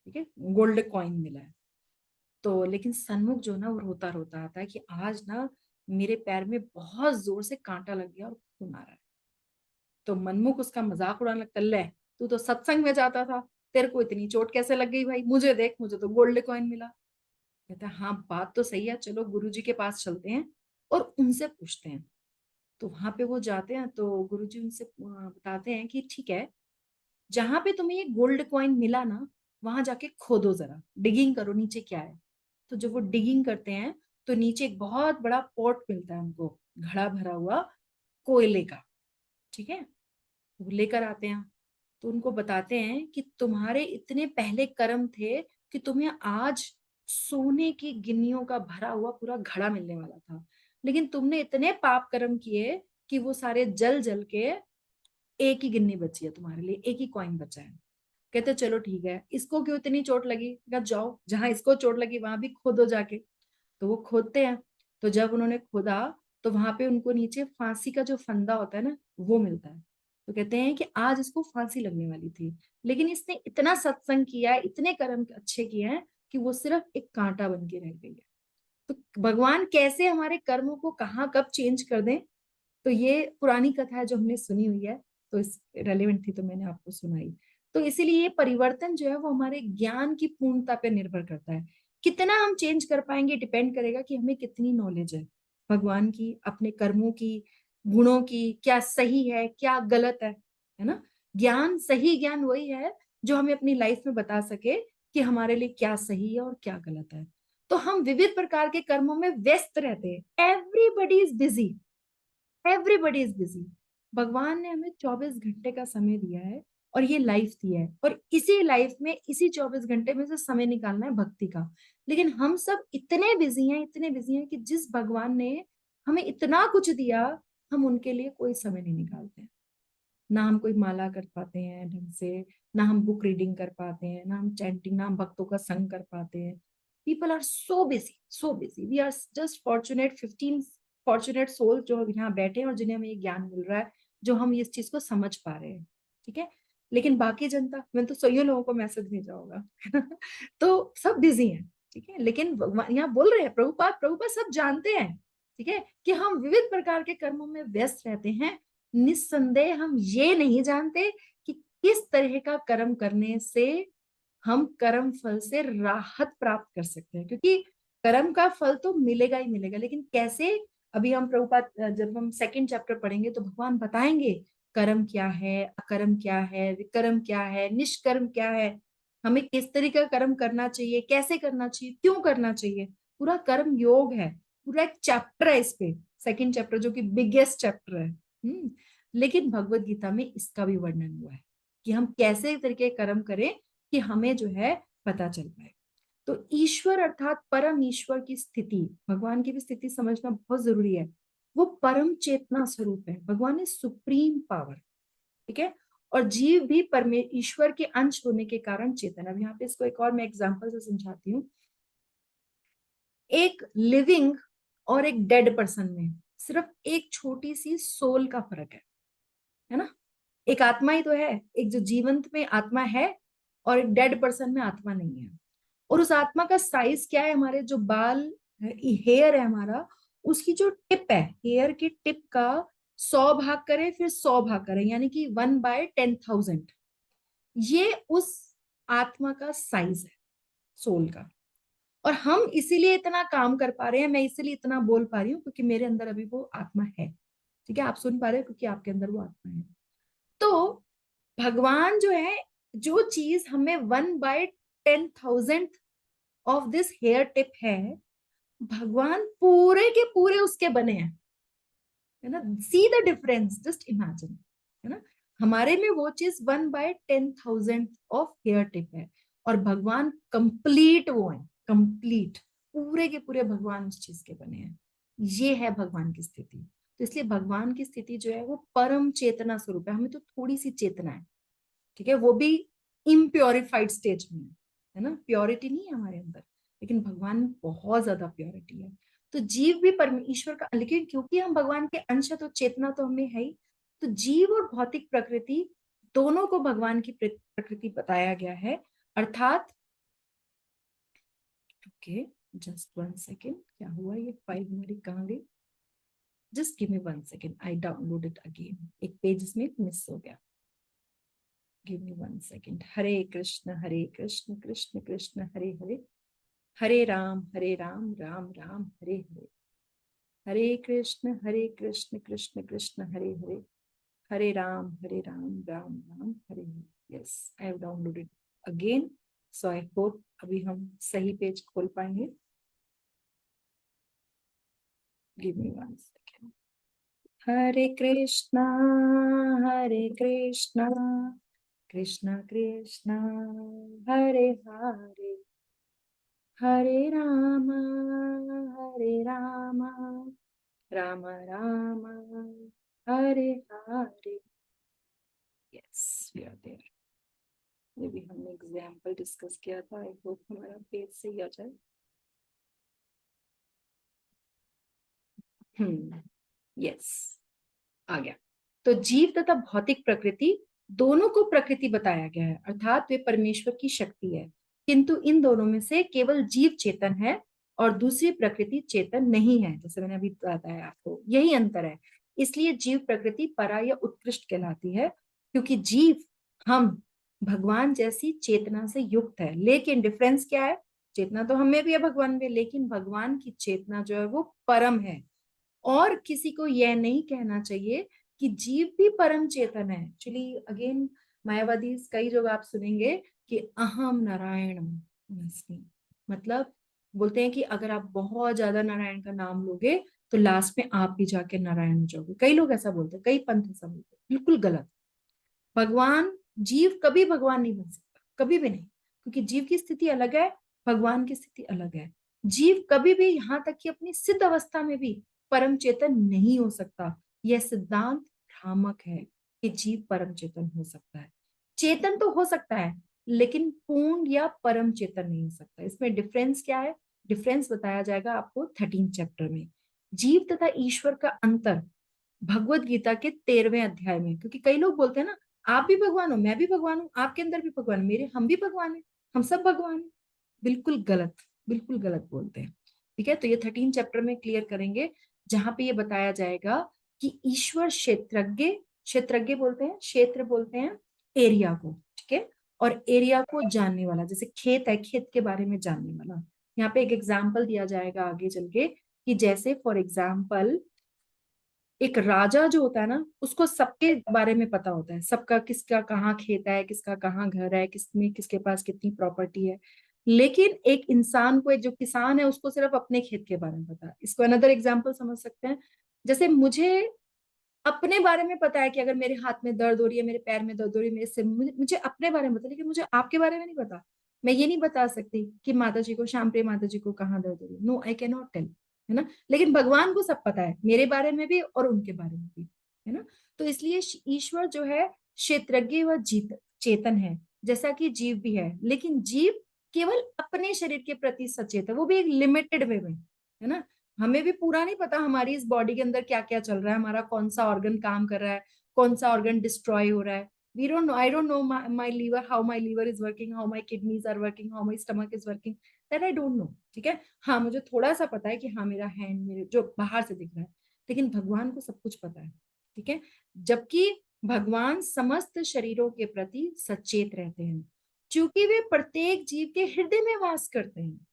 ठीक है, गोल्ड कॉइन मिला है। तो लेकिन सन्मुख जो ना वो रोता रोता आता है कि आज ना मेरे पैर में बहुत जोर से कांटा लग गया और खून आ रहा है। तो मनमुख उसका मजाक उड़ाने लगता है, ले तू तो सत्संग में जाता था, तेरे को इतनी चोट कैसे लग गई भाई, मुझे देख मुझे तो गोल्ड कॉइन मिला। कहता है हाँ बात तो सही है, चलो गुरुजी के पास चलते हैं और उनसे पूछते हैं। तो वहां पे वो जाते हैं तो गुरुजी उनसे बताते हैं कि ठीक है, जहां पे तुम्हें ये गोल्ड कॉइन मिला ना वहां जाके खोदो, जरा डिगिंग करो नीचे क्या है। तो जब वो डिगिंग करते हैं तो नीचे एक बहुत बड़ा पॉट मिलता है उनको, घड़ा भरा हुआ कोयले का, ठीक है। वो लेकर आते हैं तो उनको बताते हैं कि तुम्हारे इतने पहले कर्म थे कि तुम्हें आज सोने की गिन्नियों का भरा हुआ पूरा घड़ा मिलने वाला था, लेकिन तुमने इतने पाप कर्म किए कि वो सारे जल जल के एक ही गिन्नी बची है तुम्हारे लिए, एक ही कॉइन बचा है। कहते चलो ठीक है, इसको क्यों इतनी चोट लगी, कहा जाओ जहां इसको चोट लगी वहां भी खोदो जाके। तो वो खोदते हैं। तो जब उन्होंने खोदा तो वहां पे उनको नीचे फांसी का जो फंदा होता है ना वो मिलता है। तो कहते हैं कि आज इसको फांसी लगने वाली थी, लेकिन इसने इतना सत्संग किया है, इतने कर्म अच्छे किए हैं कि वो सिर्फ एक कांटा बन के रह गई है। तो भगवान कैसे हमारे कर्मों को कहाँ कब चेंज कर दें, तो ये पुरानी कथा है जो हमने सुनी हुई है, तो इस रेलेवेंट थी तो मैंने आपको सुनाई। तो इसीलिए ये परिवर्तन जो है वो हमारे ज्ञान की पूर्णता पे निर्भर करता है। कितना हम चेंज कर पाएंगे डिपेंड करेगा कि हमें कितनी नॉलेज है भगवान की, अपने कर्मों की, गुणों की, क्या सही है क्या गलत है ना। ज्ञान, सही ज्ञान वही है जो हमें अपनी लाइफ में बता सके कि हमारे लिए क्या सही है और क्या गलत है। तो हम विविध प्रकार के कर्मों में व्यस्त रहते हैं, everybody is busy, everybody is busy. भगवान ने हमें 24 घंटे का समय दिया है और ये लाइफ दिया है, और इसी लाइफ में इसी 24 घंटे में से समय निकालना है भक्ति का। लेकिन हम सब इतने बिजी हैं, इतने बिजी हैं कि जिस भगवान ने हमें इतना कुछ दिया हम उनके लिए कोई समय नहीं निकालते हैं। ना हम कोई माला कर पाते हैं ढंग से, ना हम बुक रीडिंग कर पाते हैं, ना हम चैंटिंग, ना हम भक्तों का संग कर पाते हैं। People are so busy, so busy. We are just fortunate 15 fortunate soul जो यहाँ बैठे हैं और जिन्हें हमें ये ज्ञान मिल रहा है, जो हम इस चीज को समझ पा रहे हैं, ठीक है। लेकिन बाकी जनता, मैंने तो सही लोगों को मैसेज भेजा होगा तो सब बिजी हैं, ठीक है। लेकिन भगवान यहाँ बोल रहे हैं, प्रभुपाद प्रभुपाद सब जानते हैं, ठीक है, कि हम विविध प्रकार के कर्मों में व्यस्त रहते हैं। निस्संदेह हम ये नहीं जानते कि किस तरह का कर्म करने से हम कर्म फल से राहत प्राप्त कर सकते हैं, क्योंकि कर्म का फल तो मिलेगा ही मिलेगा, लेकिन कैसे। अभी हम प्रभुपाद जब हम सेकंड चैप्टर पढ़ेंगे तो भगवान बताएंगे कर्म क्या है, अकर्म क्या है, विकर्म क्या है, निष्कर्म क्या है, हमें किस तरीके का कर्म करना चाहिए, कैसे करना चाहिए, क्यों करना चाहिए। पूरा कर्म योग है, पूरा एक चैप्टर है इस पे, सेकंड चैप्टर जो कि बिगेस्ट चैप्टर है। लेकिन भगवत गीता में इसका भी वर्णन हुआ है कि हम कैसे तरीके कर्म करें कि हमें जो है पता चल पाए। तो ईश्वर अर्थात परम ईश्वर की स्थिति, भगवान की भी स्थिति समझना बहुत जरूरी है। वो परम चेतना स्वरूप है, भगवान है सुप्रीम पावर, ठीक है। और जीव भी परमे ईश्वर के अंश होने के कारण चेतन। अब यहाँ पे इसको एक और मैं एग्जांपल से समझाती हूँ। एक लिविंग और एक डेड पर्सन में सिर्फ एक छोटी सी सोल का फर्क है ना। एक आत्मा ही तो है, एक जो जीवंत में आत्मा है और एक डेड पर्सन में आत्मा नहीं है। और उस आत्मा का साइज क्या है, हमारे जो बाल हेयर है हमारा, उसकी जो टिप है, हेयर की टिप का 100 भाग करें फिर 100 भाग करें, यानी कि 1/10,000, ये उस आत्मा का साइज है, सोल का। और हम इसीलिए इतना काम कर पा रहे हैं, मैं इसीलिए इतना बोल पा रही हूँ क्योंकि मेरे अंदर अभी वो आत्मा है। ठीक है, आप सुन पा रहे हो क्योंकि आपके अंदर वो आत्मा है। तो भगवान जो है, जो चीज हमें 1/10,000 ऑफ दिस हेयर टिप है, भगवान पूरे के पूरे उसके बने हैं, है ना। See the difference, just imagine, है ना। हमारे में वो चीज 1/10,000 ऑफ हेयर टिप है, और भगवान कंप्लीट वो है, कंप्लीट, पूरे के पूरे भगवान उस चीज के बने हैं। ये है भगवान की स्थिति। तो इसलिए भगवान की स्थिति जो है वो परम चेतना स्वरूप है, हमें तो थोड़ी सी चेतना है, ठीक है, वो भी इम्प्योरिफाइड स्टेज में है ना, प्योरिटी नहीं है हमारे अंदर, लेकिन भगवान में बहुत ज्यादा प्योरिटी है। तो जीव भी परमेश्वर का, लेकिन क्योंकि हम भगवान के अंश है तो चेतना तो हमें है ही। तो जीव और भौतिक प्रकृति दोनों को भगवान की प्रकृति बताया गया है, अर्थात, ओके, जस्ट 1 सेकेंड, क्या हुआ, ये फाइल हमारी कहाँ गई, just give me 1 second, I download it again, एक पेज इसमें मिस हो गया, give me 1 second. Hare Krishna Krishna Krishna Hare Hare, Hare Ram Ram Ram Hare Hare, Hare Krishna Krishna Krishna Hare Hare, Hare Ram Ram Ram Hare Hare. Yes, I have downloaded again, so I hope अभी हम सही पेज खोल पाएंगे। Give me 1 second. Hare Krishna Krishna Krishna Hare Hare, Hare Ram Ram Ram Hare Hare. Yes, we are there. ये भी हमने एग्जाम्पल डिस्कस किया था, आई होप हमारा पेज सही आ जाए। यस, आ गया। तो जीव तथा भौतिक प्रकृति दोनों को प्रकृति बताया गया है, अर्थात वे परमेश्वर की शक्ति है, किंतु इन दोनों में से केवल जीव चेतन है और दूसरी प्रकृति चेतन नहीं है, जैसे मैंने अभी बताया आपको, यही अंतर है। इसलिए जीव प्रकृति परा या उत्कृष्ट कहलाती है, क्योंकि जीव, हम भगवान जैसी चेतना से युक्त है, लेकिन डिफरेंस क्या है, चेतना तो हमें भी है भगवान में, लेकिन भगवान की चेतना जो है वो परम है। और किसी को यह नहीं कहना चाहिए कि जीव भी परम चेतन है। एक्चुअली अगेन, मायावादी कई जगह आप सुनेंगे कि अहम नारायण अस्मि, मतलब बोलते हैं कि अगर आप बहुत ज्यादा नारायण का नाम लोगे तो लास्ट में आप भी जाके नारायण हो जाओगे। कई लोग ऐसा बोलते हैं, कई पंथ ऐसा बोलते हैं, बिल्कुल गलत। भगवान, जीव कभी भगवान नहीं बन सकता, कभी भी नहीं, क्योंकि जीव की स्थिति अलग है, भगवान की स्थिति अलग है। जीव कभी भी, यहां तक कि अपनी सिद्ध अवस्था में भी परम चेतन नहीं हो सकता। यह सिद्धांत भ्रामक है कि जीव परम चेतन हो सकता है। चेतन तो हो सकता है, लेकिन पूर्ण या परम चेतन नहीं हो सकता। इसमें डिफरेंस क्या है, डिफरेंस बताया जाएगा आपको 13 चैप्टर में। जीव तथा ईश्वर का अंतर भगवत गीता के 13वें अध्याय में, क्योंकि कई लोग बोलते हैं ना, आप भी भगवान हो, मैं भी भगवान हूँ, आपके अंदर भी भगवान, मेरे, हम भी भगवान है, हम सब भगवान है। बिल्कुल गलत, बिल्कुल गलत बोलते हैं। ठीक है, तो ये 13 चैप्टर में क्लियर करेंगे, जहां पे ये बताया जाएगा कि ईश्वर क्षेत्रज्ञ, क्षेत्रज्ञ बोलते हैं, क्षेत्र बोलते हैं एरिया को, ठीक है, और एरिया को जानने वाला, जैसे खेत है, खेत के बारे में जानने वाला। यहाँ पे एक एग्जाम्पल दिया जाएगा आगे चल के, कि जैसे फॉर एग्जाम्पल एक राजा जो होता है ना, उसको सबके बारे में पता होता है, सबका, किसका कहाँ खेत है, किसका कहाँ घर है, किसमें किसके पास कितनी प्रॉपर्टी है। लेकिन एक इंसान को, एक जो किसान है, उसको सिर्फ अपने खेत के बारे में पता है। इसको अनदर एग्जांपल समझ सकते हैं, जैसे मुझे अपने बारे में पता है कि अगर मेरे हाथ में दर्द हो रही है, मेरे पैर में दर्द हो रही है, मेरे सिर में, मुझे अपने बारे में पता है, लेकिन मुझे आपके बारे में नहीं पता। मैं ये नहीं बता सकती कि माता जी को, श्याम प्रिय माता जी को कहाँ दर्द हो रही है, no, I can not tell, है ना। लेकिन भगवान को सब पता है, मेरे बारे में भी और उनके बारे में भी, है ना। तो इसलिए ईश्वर जो है क्षेत्रज्ञ व जीत चेतन है, जैसा कि जीव भी है, लेकिन जीव केवल अपने शरीर के प्रति सचेत है, वो भी एक लिमिटेड वे में, है ना। हमें भी पूरा नहीं पता हमारी इस बॉडी के अंदर क्या क्या चल रहा है, हमारा कौन सा ऑर्गन काम कर रहा है, कौन सा ऑर्गन डिस्ट्रॉय हो रहा है। We don't know, I don't know my liver, how my liver is working, how my kidneys are working, how my stomach is working, that I don't know. ठीक है, हाँ मुझे थोड़ा सा पता है कि हाँ मेरा हैंड मेरे जो बाहर से दिख रहा है, लेकिन भगवान को सब कुछ पता है। ठीक है, जबकि भगवान समस्त शरीरों के प्रति सचेत रहते हैं, क्योंकि वे प्रत्येक जीव के हृदय में वास करते हैं।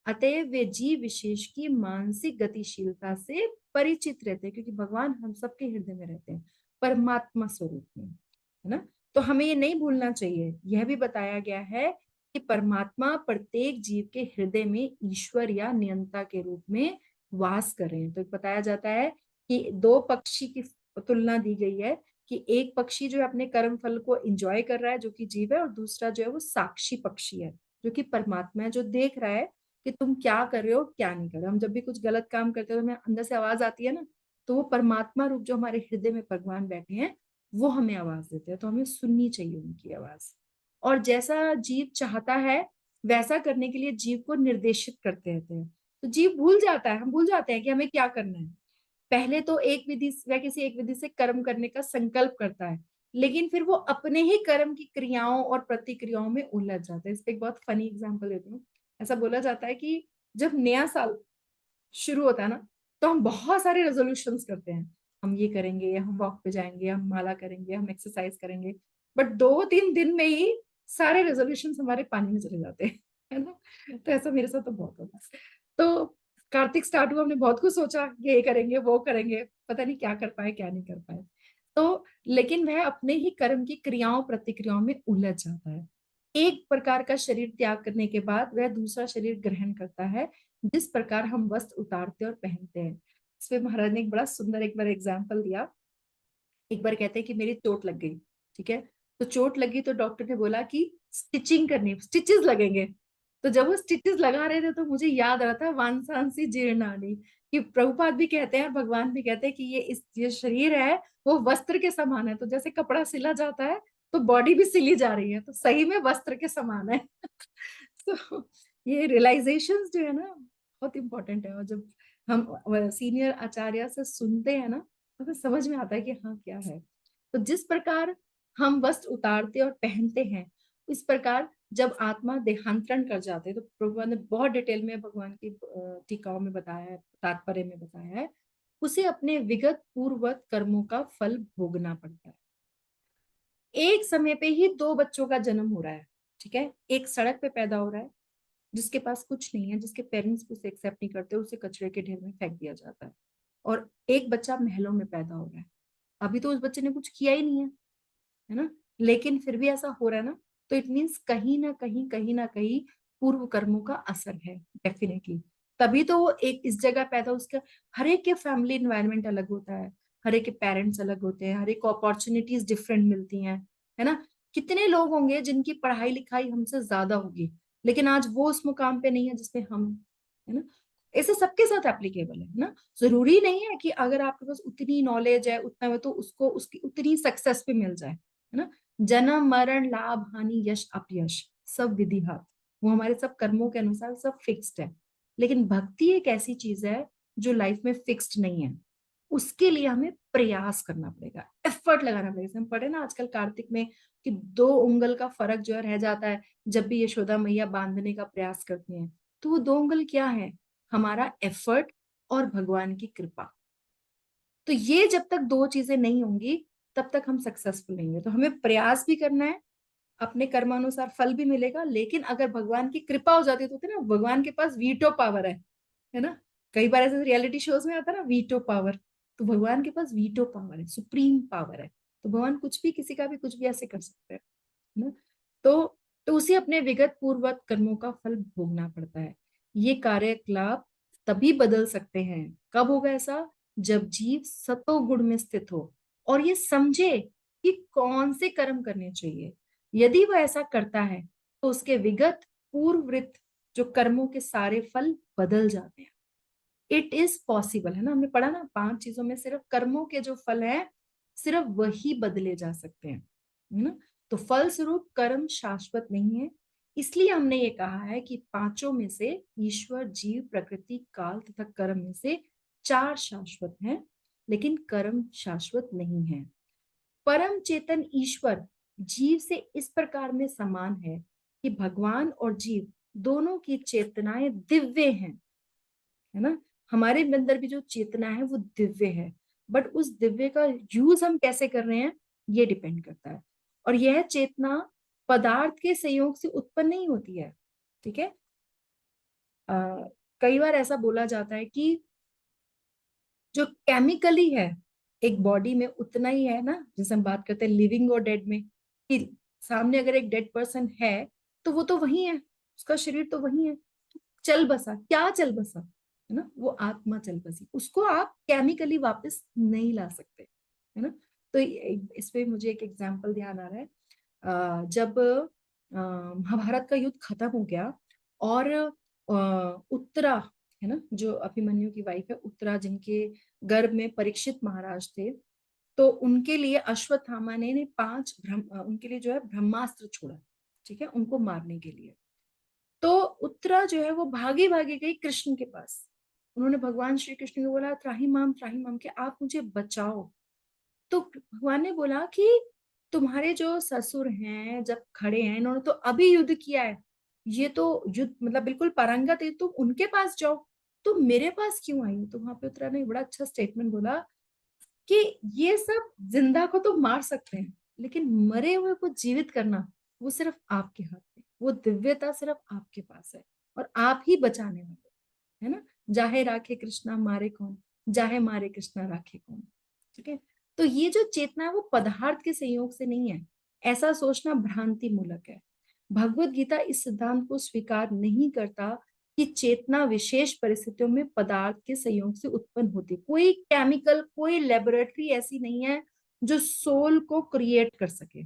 अतएव वे जीव विशेष की मानसिक गतिशीलता से परिचित रहते हैं, क्योंकि भगवान हम सबके हृदय में रहते हैं परमात्मा स्वरूप में, है ना। तो हमें ये नहीं भूलना चाहिए, यह भी बताया गया है कि परमात्मा प्रत्येक जीव के हृदय में ईश्वर या नियंता के रूप में वास कर रहे हैं। तो बताया जाता है कि दो पक्षी की तुलना दी गई है, कि एक पक्षी जो है अपने कर्म फल को एंजॉय कर रहा है जो कि जीव है, और दूसरा जो है वो साक्षी पक्षी है जो कि परमात्मा है, जो देख रहा है कि तुम क्या कर रहे हो क्या नहीं कर रहे हो। हम जब भी कुछ गलत काम करते हो तो हमें अंदर से आवाज आती है ना, तो वो परमात्मा रूप जो हमारे हृदय में भगवान बैठे हैं वो हमें आवाज देते हैं, तो हमें सुननी चाहिए उनकी आवाज। और जैसा जीव चाहता है वैसा करने के लिए जीव को निर्देशित करते रहते हैं। तो जीव भूल जाता है, हम भूल जाते हैं कि हमें क्या करना है। पहले तो एक विधि वह किसी एक विधि से कर्म करने का संकल्प करता है, लेकिन फिर वो अपने ही कर्म की क्रियाओं और प्रतिक्रियाओं में उलझ जाता है। इस पे एक बहुत फनी एग्जांपल देती हूँ। ऐसा बोला जाता है कि जब नया साल शुरू होता है ना, तो हम बहुत सारे रेजोल्यूशंस करते हैं, हम ये करेंगे, हम वॉक पे जाएंगे, हम माला करेंगे, हम एक्सरसाइज करेंगे। बट 2-3 दिन में ही सारे रेजोल्यूशंस हमारे पानी में चले जाते हैं, है ना। तो ऐसा मेरे साथ तो बहुत होता है। तो कार्तिक स्टार्ट हुआ, हमने बहुत कुछ सोचा, ये करेंगे वो करेंगे, पता नहीं क्या कर पाए क्या नहीं कर पाए। तो लेकिन वह अपने ही कर्म की क्रियाओं प्रतिक्रियाओं में उलझ जाता है। एक प्रकार का शरीर त्याग करने के बाद वह दूसरा शरीर ग्रहण करता है, जिस प्रकार हम वस्त्र उतारते और पहनते हैं। इसमें महाराज ने एक बड़ा सुंदर एक बार एग्जाम्पल दिया। एक बार कहते हैं कि मेरी चोट लग गई, ठीक है, तो चोट लगी तो डॉक्टर ने बोला कि स्टिचिंग करनी, स्टिचेस लगेंगे। तो जब वो स्टिचेस लगा रहे थे तो मुझे याद आ रहा था वांसांसी जीर्णानी, कि प्रभुपाद भी कहते हैं और भगवान भी कहते हैं कि ये शरीर है वो वस्त्र के समान है। तो जैसे कपड़ा सिला जाता है तो बॉडी भी सिली जा रही है, तो सही में वस्त्र के समान है। तो ये रियलाइजेशंस जो है ना बहुत इंपॉर्टेंट है। और जब हम सीनियर आचार्य से सुनते हैं ना तो फिर समझ में आता है कि हाँ क्या है। तो जिस प्रकार हम वस्त्र उतारते और पहनते हैं, इस प्रकार जब आत्मा देहांतरण कर जाते हैं, तो भगवान ने बहुत डिटेल में भगवान की टीकाओं में बताया है, तात्पर्य में बताया है, उसे अपने विगत पूर्ववत कर्मों का फल भोगना पड़ता है। एक समय पे ही दो बच्चों का जन्म हो रहा है, ठीक है, एक सड़क पे पैदा हो रहा है जिसके पास कुछ नहीं है, जिसके पेरेंट्स उसे एक्सेप्ट नहीं करते, उसे कचरे के ढेर में फेंक दिया जाता है। और एक बच्चा महलों में पैदा हो रहा है, अभी तो उस बच्चे ने कुछ किया ही नहीं है ना, लेकिन फिर भी ऐसा हो रहा है ना, तो इट मीन्स कहीं ना कहीं पूर्व कर्मों का असर है डेफिनेटली। तभी तो वो एक इस जगह पैदा, उसका हर एक के फैमिली एनवायरनमेंट अलग होता है, हर एक के पेरेंट्स अलग होते हैं, हर एक को अपॉर्चुनिटीज डिफरेंट मिलती हैं, है ना। कितने लोग होंगे जिनकी पढ़ाई लिखाई हमसे ज्यादा होगी, लेकिन आज वो उस मुकाम पे नहीं है जिसपे हम हैं, है ना। ऐसे सबके साथ एप्लीकेबल है ना। जरूरी नहीं है कि अगर आपके पास उतनी नॉलेज है उतना में तो उसको उसकी उतनी सक्सेस भी मिल जाए, है ना। जन्म मरण लाभ हानि यश अपयश सब विधिवत, वो हमारे सब कर्मों के अनुसार सब फिक्स्ड है। लेकिन भक्ति एक ऐसी चीज है जो लाइफ में फिक्स्ड नहीं है, उसके लिए हमें प्रयास करना पड़ेगा, एफर्ट लगाना पड़ेगा। हम पढ़े ना आजकल कार्तिक में कि 2 उंगल का फर्क जो है रह जाता है जब भी यशोदा मैया बांधने का प्रयास करती हैं। तो वो 2 उंगल क्या है, हमारा एफर्ट और भगवान की कृपा। तो ये जब तक दो चीजें नहीं होंगी तब तक हम सक्सेसफुल नहीं है। तो हमें प्रयास भी करना है, अपने कर्मानुसार फल भी मिलेगा, लेकिन अगर भगवान की कृपा हो जाती है तो होता है ना भगवान के पास वीटो पावर है ना। कई बार ऐसे रियलिटी शोज में आता है ना वीटो पावर, तो भगवान के पास वीटो पावर है, सुप्रीम पावर है। तो भगवान कुछ भी किसी का भी कुछ भी ऐसे कर सकते हैं, है ना। तो उसे अपने विगत पूर्वत कर्मों का फल भोगना पड़ता है। ये कार्यकलाप तभी बदल सकते हैं, कब होगा ऐसा, जब जीव सतो गुण में स्थित हो और ये समझे कि कौन से कर्म करने चाहिए। यदि वह ऐसा करता है तो उसके विगत पूर्ववृत्त जो कर्मों के सारे फल बदल जाते हैं। इट इज पॉसिबल, है ना, हमने पढ़ा ना 5 चीजों में सिर्फ कर्मों के जो फल हैं सिर्फ वही बदले जा सकते हैं, है ना। तो फल स्वरूप कर्म शाश्वत नहीं है, इसलिए हमने ये कहा है कि पांचों में से ईश्वर, जीव, प्रकृति, काल तथा कर्म में से चार शाश्वत हैं, लेकिन कर्म शाश्वत नहीं है। परम चेतन ईश्वर जीव से इस प्रकार में समान है कि भगवान और जीव दोनों की चेतनाएं दिव्य हैं, है ना। हमारे अंदर भी जो चेतना है वो दिव्य है, बट उस दिव्य का यूज हम कैसे कर रहे हैं ये डिपेंड करता है। और यह चेतना पदार्थ के संयोग से उत्पन्न नहीं होती है, ठीक है। कई बार ऐसा बोला जाता है कि जो केमिकली है एक बॉडी में उतना ही है ना, जैसे हम बात करते हैं लिविंग और डेड में, कि सामने अगर एक डेड पर्सन है तो वो तो वही है, उसका शरीर तो वही है, चल बसा, क्या चल बसा, है ना, वो आत्मा चल बसी, उसको आप केमिकली वापस नहीं ला सकते, है ना। तो इस पे मुझे एक एग्जांपल ध्यान आ रहा है। जब महाभारत का युद्ध खत्म हो गया और उत्तरा, है ना, जो अभिमन्यु की वाइफ है उत्तरा, जिनके गर्भ में परीक्षित महाराज थे, तो उनके लिए अश्वत्थामा ने उनके लिए जो है ब्रह्मास्त्र छोड़ा, ठीक है, उनको मारने के लिए। तो उत्तरा जो है वो भागी भागी गई कृष्ण के पास। उन्होंने भगवान श्री कृष्ण को बोला, त्राही माम के आप मुझे बचाओ। तो भगवान ने बोला कि तुम्हारे जो ससुर हैं जब खड़े हैं, इन्होंने तो अभी युद्ध किया है, ये तो युद्ध मतलब बिल्कुल पारंगत है, तुम उनके पास जाओ, तुम मेरे पास क्यों आई हो। तो वहां पे उत्तरा ने बड़ा अच्छा स्टेटमेंट बोला कि ये सब जिंदा को तो मार सकते हैं, लेकिन मरे हुए को जीवित करना वो सिर्फ आपके हाथ में, वो दिव्यता सिर्फ आपके पास है और आप ही बचाने वाले, है ना। जाहे राखे कृष्णा मारे कौन, जाहे मारे कृष्णा राखे कौन, ठीक है। तो ये जो चेतना है वो पदार्थ के संयोग से नहीं है, ऐसा सोचना भ्रांति मूलक है। भगवत गीता इस सिद्धांत को स्वीकार नहीं करता कि चेतना विशेष परिस्थितियों में पदार्थ के संयोग से उत्पन्न होती है। कोई केमिकल, कोई लेबोरेटरी ऐसी नहीं है जो सोल को क्रिएट कर सके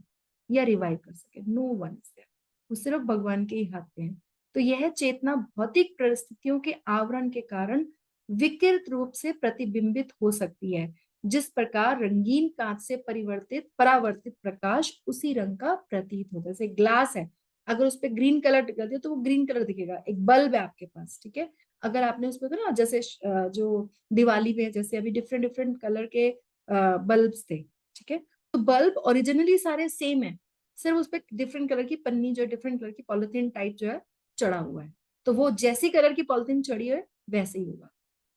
या रिवाइव कर सके, नो वन इज देयर, वो सिर्फ भगवान के ही हाथ में है। तो यह चेतना भौतिक परिस्थितियों के आवरण के कारण विकृत रूप से प्रतिबिंबित हो सकती है, जिस प्रकार रंगीन कांच से परिवर्तित परावर्तित प्रकाश उसी रंग का प्रतीत होता है। जैसे ग्लास है, अगर उस पर ग्रीन कलर कर दिया तो वो ग्रीन कलर दिखेगा। एक बल्ब है आपके पास, ठीक है, अगर आपने उसमें तो ना जैसे जो दिवाली में जैसे अभी डिफरेंट डिफरेंट कलर के बल्ब्स थे, ठीक है, तो बल्ब ओरिजिनली सारे सेम है, सिर्फ उस पर डिफरेंट कलर की पन्नी जो डिफरेंट कलर की पॉलिथीन टाइप जो है चढ़ा हुआ है, तो वो जैसी कलर की पॉलिथीन चढ़ी है वैसे ही होगा,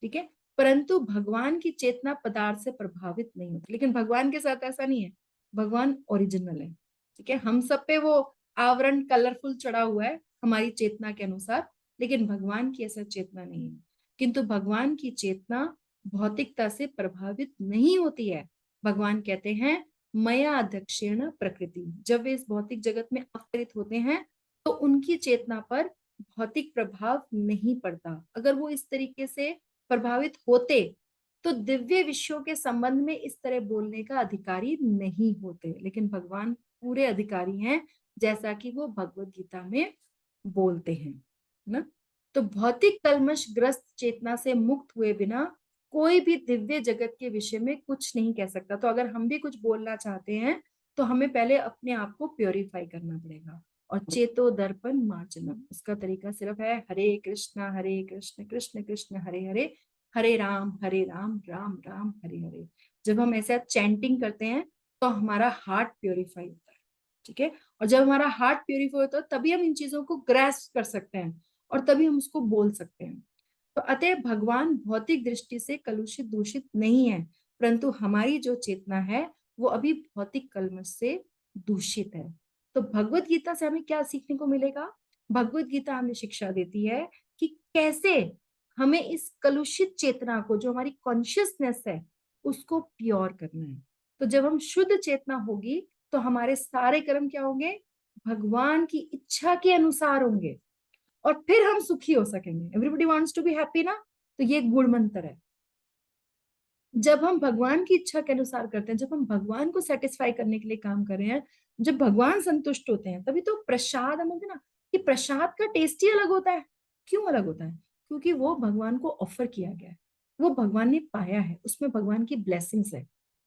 ठीक है। परंतु भगवान की चेतना पदार्थ से प्रभावित नहीं होती, लेकिन भगवान के साथ ऐसा नहीं है, भगवान ओरिजिनल है, ठीक है। हम सब पे वो आवरण कलरफुल चढ़ा हुआ है हमारी चेतना के अनुसार, लेकिन भगवान की ऐसा चेतना नहीं है। किंतु भगवान की चेतना भौतिकता से प्रभावित नहीं होती है। भगवान कहते हैं मया अध्यक्षेण प्रकृति, जब वे इस भौतिक जगत में अवतरित होते हैं तो उनकी चेतना पर भौतिक प्रभाव नहीं पड़ता। अगर वो इस तरीके से प्रभावित होते तो दिव्य विषयों के संबंध में इस तरह बोलने का अधिकारी नहीं होते, लेकिन भगवान पूरे अधिकारी हैं, जैसा कि वो भगवत गीता में बोलते हैं ना। तो भौतिक कलमश ग्रस्त चेतना से मुक्त हुए बिना कोई भी दिव्य जगत के विषय में कुछ नहीं कह सकता। तो अगर हम भी कुछ बोलना चाहते हैं तो हमें पहले अपने आप को प्योरीफाई करना पड़ेगा। और चेतो दर्पण मार्जनम, उसका तरीका सिर्फ है हरे कृष्ण कृष्ण कृष्ण हरे हरे, हरे राम राम राम हरे हरे। जब हम ऐसा चैंटिंग करते हैं तो हमारा हार्ट प्योरीफाई होता है, ठीक है। और जब हमारा हार्ट प्योरीफाई होता है तभी हम इन चीजों को ग्रैस्प कर सकते हैं और तभी हम उसको बोल सकते हैं। तो अतः भगवान भौतिक दृष्टि से कलुषित दूषित नहीं है, परंतु हमारी जो चेतना है वो अभी भौतिक कलमश से दूषित है। तो भगवत गीता से हमें क्या सीखने को मिलेगा। भगवत गीता हमें शिक्षा देती है कि कैसे हमें इस कलुषित चेतना को, जो हमारी कॉन्शियसनेस है, उसको प्योर करना है। तो जब हम शुद्ध चेतना होगी तो हमारे सारे कर्म क्या होंगे, भगवान की इच्छा के अनुसार होंगे और फिर हम सुखी हो सकेंगे। Everybody wants to be happy ना, तो ये गुण मंत्र है। जब हम भगवान की इच्छा के अनुसार करते हैं, जब हम भगवान को सेटिस्फाई करने के लिए काम कर रहे हैं, जब भगवान संतुष्ट होते हैं, तभी तो प्रसाद, हम बोलते हैं ना कि प्रसाद का टेस्ट ही अलग होता है। क्यों अलग होता है, क्योंकि वो भगवान को ऑफर किया गया है, वो भगवान ने पाया है, उसमें भगवान की ब्लेसिंग्स है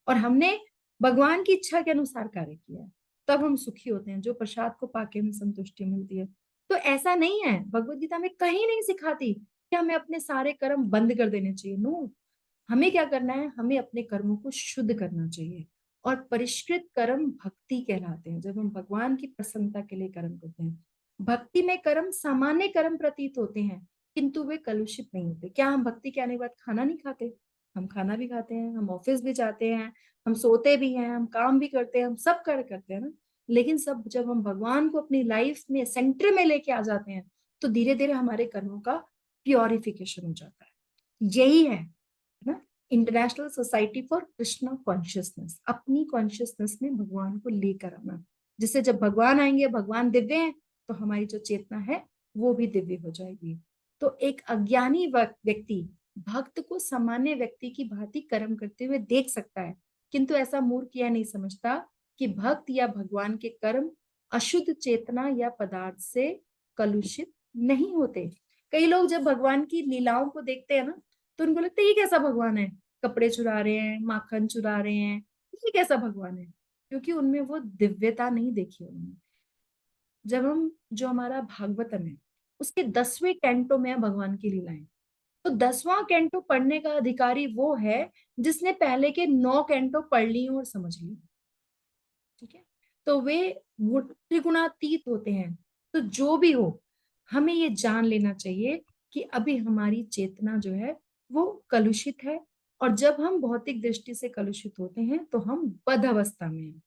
और हमने भगवान की इच्छा के अनुसार कार्य किया है, तब हम सुखी होते हैं। जो प्रसाद को पाके हमें संतुष्टि मिलती है, तो ऐसा नहीं है, भगवत गीता में कहीं नहीं सिखाती कि हमें अपने सारे कर्म बंद कर देने चाहिए। नो, हमें क्या करना है, हमें अपने कर्मों को शुद्ध करना चाहिए। और परिष्कृत कर्म भक्ति कहलाते हैं, जब हम भगवान की प्रसन्नता के लिए कर्म करते हैं। भक्ति में कर्म सामान्य कर्म प्रतीत होते हैं, किंतु वे कलुषित नहीं होते। क्या हम भक्ति के आने के बाद खाना नहीं खाते? हम खाना भी खाते हैं, हम ऑफिस भी जाते हैं, हम सोते भी हैं, हम काम भी करते हैं, हम सब कार्य करते हैं ना। लेकिन सब जब हम भगवान को अपनी लाइफ में सेंटर में लेके आ जाते हैं, तो धीरे धीरे हमारे कर्मों का प्योरिफिकेशन हो जाता है। यही है ना, international society for Krishna consciousness, अपनी कॉन्शियसनेस में भगवान को लेकर आना, जिससे जब भगवान आएंगे, भगवान दिव्य हैं, तो हमारी जो चेतना है वो भी दिव्य हो जाएगी। तो एक अज्ञानी व्यक्ति भक्त को सामान्य व्यक्ति की भांति कर्म करते हुए देख सकता है, किंतु ऐसा मूर्ख यह नहीं समझता कि भक्त या भगवान के कर्म अशुद्ध चेतना या पदार्थ से कलुषित नहीं होते। कई लोग जब भगवान की लीलाओं को देखते हैं ना, तो उनको लगता है ये कैसा भगवान है, कपड़े चुरा रहे हैं, माखन चुरा रहे हैं, ये कैसा भगवान है, क्योंकि उनमें वो दिव्यता नहीं देखी उन्होंने। जब हम, जो हमारा भागवतम है, उसके 10वें कैंटो में है भगवान की लीलाएं, तो 10वां कैंटो पढ़ने का अधिकारी वो है जिसने पहले के 9 कैंटो पढ़ लिए और समझ लिए। ठीक है, तो वे त्रिगुणातीत होते हैं। तो जो भी हो, हमें ये जान लेना चाहिए कि अभी हमारी चेतना जो है वो कलुषित है, और जब हम भौतिक दृष्टि से कलुषित होते हैं तो हम बद्ध अवस्था में हैं।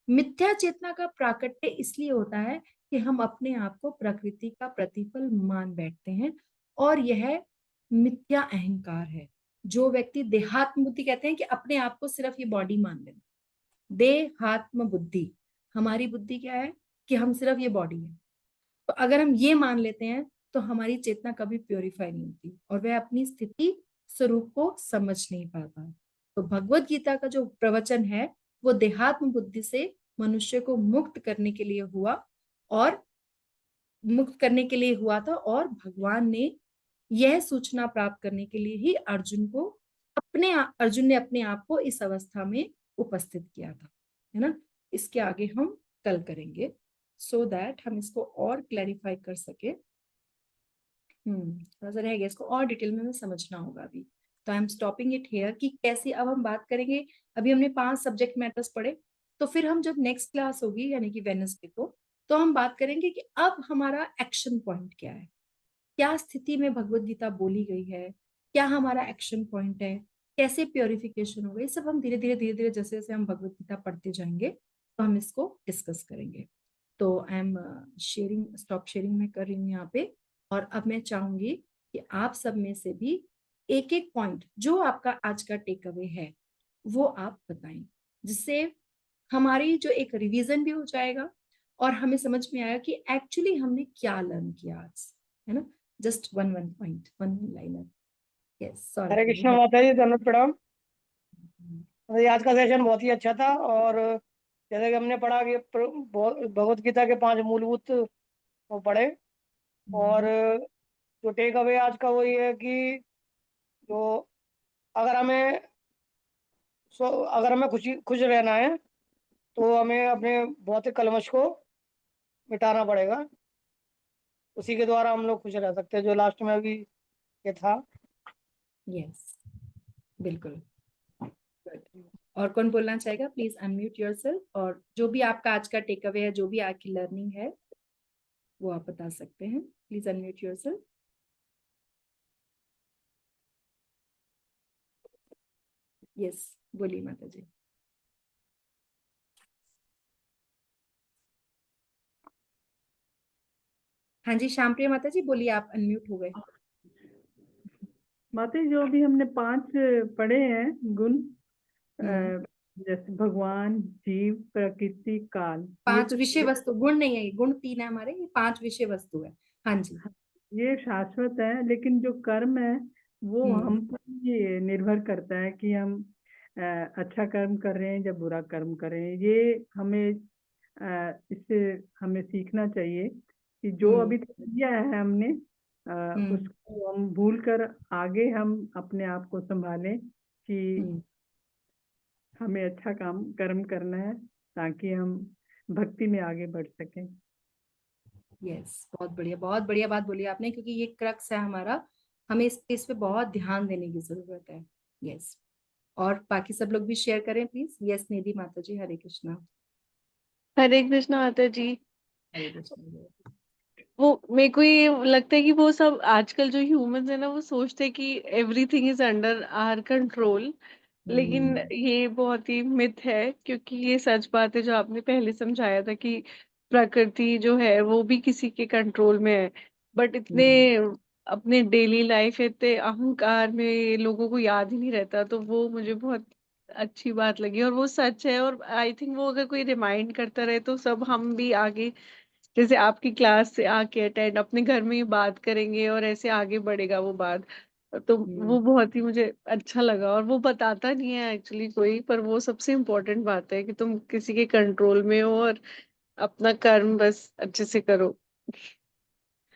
मिथ्या चेतना का प्राकट्य इसलिए होता है कि हम अपने आप को प्रकृति का प्रतिफल मान बैठते हैं, और यह मिथ्या अहंकार है। जो व्यक्ति देहात्म बुद्धि, कहते हैं कि अपने आप को सिर्फ ये बॉडी मान लेना, देहात्म बुद्धि, हमारी बुद्धि क्या है कि हम सिर्फ ये बॉडी है। तो अगर हम ये मान लेते हैं तो हमारी चेतना कभी प्योरीफाई नहीं होती, और वह अपनी स्थिति स्वरूप को समझ नहीं पाता। तो भगवत गीता का जो प्रवचन है वो देहात्म बुद्धि से मनुष्य को मुक्त करने के लिए हुआ, और मुक्त करने के लिए हुआ था, और भगवान ने यह सूचना प्राप्त करने के लिए ही अर्जुन ने अपने आप को इस अवस्था में उपस्थित किया था, है ना। इसके आगे हम कल करेंगे, सो दैट हम इसको और क्लैरिफाई कर सके। थोड़ा सा रह गया, इसको और डिटेल में हमें समझना होगा अभी। तो I am stopping it here कि कैसे अब हम बात करेंगे। अभी हमने 5 सब्जेक्ट मैटर्स पढ़े, तो फिर हम जब नेक्स्ट क्लास होगी यानी कि वेडनेसडे को, तो हम बात करेंगे कि अब हमारा एक्शन पॉइंट क्या है, क्या स्थिति में भगवत गीता बोली गई है, क्या हमारा एक्शन पॉइंट है, कैसे प्योरिफिकेशन होगा। ये सब हम धीरे धीरे जैसे जैसे हम भगवत गीता पढ़ते जाएंगे तो हम इसको डिस्कस करेंगे। तो I am sharing, stop sharing मैं कर रही हूँ यहाँ पे। और अब मैं चाहूंगी कि आप सब में से भी एक एक पॉइंट जो आपका आज का टेक अवे है वो आप बताएं, जिससे हमारी जो एक रिवीजन भी हो जाएगा, और हमें समझ में आया कि एक्चुअली हमने क्या लर्न किया आज, है ना। Just one one point, one liner. Yes, Hare sorry. Krishna माता जी, दंडवत प्रणाम। तो ये आज का सेशन बहुत ही अच्छा था। और जैसे कि हमने पढ़ा कि भगवत गीता के 5 मूलभूत वो पढ़े। और जो टेक अवे आज का वो ये है कि जो अगर हमें अगर हमें खुश रहना है तो हमें अपने भौतिक कलमश को मिटाना पड़ेगा। उसी के द्वारा हम लोग खुश रह सकते हैं, जो लास्ट में अभी ये था। यस, बिल्कुल। और कौन बोलना चाहेगा? प्लीज अनम्यूट योरसेल्फ, और जो भी आपका आज का टेक अवे है, जो भी आपकी लर्निंग है, वो आप बता सकते हैं। Please unmute yourself. यस, बोलिए माता जी। हाँ जी, श्यामप्रिया माता जी बोलिए, आप अनम्यूट हो गए। माता जी, जो भी हमने 5 पढ़े हैं गुण, जैसे भगवान, जीव, प्रकृति, काल, ये 5 तो विषय वस्तु, गुण नहीं है, ये गुण 3 है हमारे, ये 5 विषय वस्तु है। हाँ जी। ये शाश्वत है, लेकिन जो कर्म है वो हम्म। हम पर ही निर्भर करता है कि हम अच्छा कर्म कर रहे हैं या बुरा कर्म कर रहे हैं। ये हमें इससे हमें सीखना चाहिए कि जो हम्म। अभी तक किया है हमने, हम्म। उसको हम भूल कर आगे हम अपने आप को संभालें कि हम्म। हमें अच्छा कर्म करना है, ताकि हम भक्ति में आगे बढ़ सकें। यस, बहुत बढ़िया बात बोली आपने, क्योंकि ये क्रक्स है हमारा, हमें इस पे बहुत ध्यान देने की जरूरत है। यस। और बाकी सब लोग भी शेयर करें प्लीज। यस निधि माता जी, हरे कृष्णा। हरे कृष्णा माता जी। हरे कृष्णा। वो मेरे को ये लगता है कि वो सब आजकल जो ह्यूमंस है ना, वो सोचते हैं कि everything is under our control, लेकिन ये बहुत ही मिथ है, क्योंकि ये सच बात है जो आपने पहले समझाया था कि प्रकृति जो है वो भी किसी के कंट्रोल में है। बट इतने अपने डेली लाइफ इतने अहंकार में ये लोगों को याद ही नहीं रहता, तो वो मुझे बहुत अच्छी बात लगी और वो सच है। और आई थिंक वो अगर कोई रिमाइंड करता रहे तो सब हम भी आगे, जैसे आपकी क्लास से आके अटेंड अपने घर में ही बात करेंगे और ऐसे आगे बढ़ेगा वो बात। तो वो बहुत ही मुझे अच्छा लगा, और वो बताता नहीं है एक्चुअली कोई, पर वो सबसे इम्पोर्टेंट बात है कि तुम किसी के कंट्रोल में हो और अपना कर्म बस अच्छे से करो।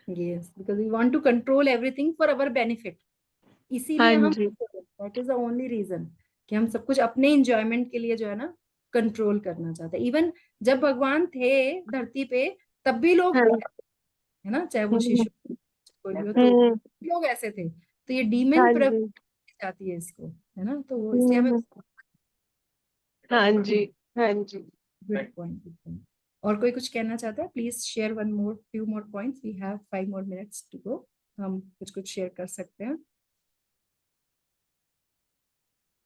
Yes, because we want to control everything for our benefit. हाँ इसीलिए हम, जी। That is the only reason कि हम सब कुछ अपने इंजॉयमेंट के लिए जो है ना कंट्रोल करना चाहते हैं। इवन जब भगवान थे धरती पे, तब भी लोग, हाँ। है ना, चाहे वो हम्म। शिशु कोई भी हो, तो हम्म। लोग ऐसे थे। तो ये डीमन हाँ जी। प्रवृत्ति जाती है इसको, है ना, तो वो इसलिए हमें। हम्म। हाँ जी। हाँ जी। Good point, good point. और कोई कुछ कहना चाहता है? Please share one more, few more points, we have 5 more minutes to go. हम कुछ कुछ शेयर कर सकते हैं।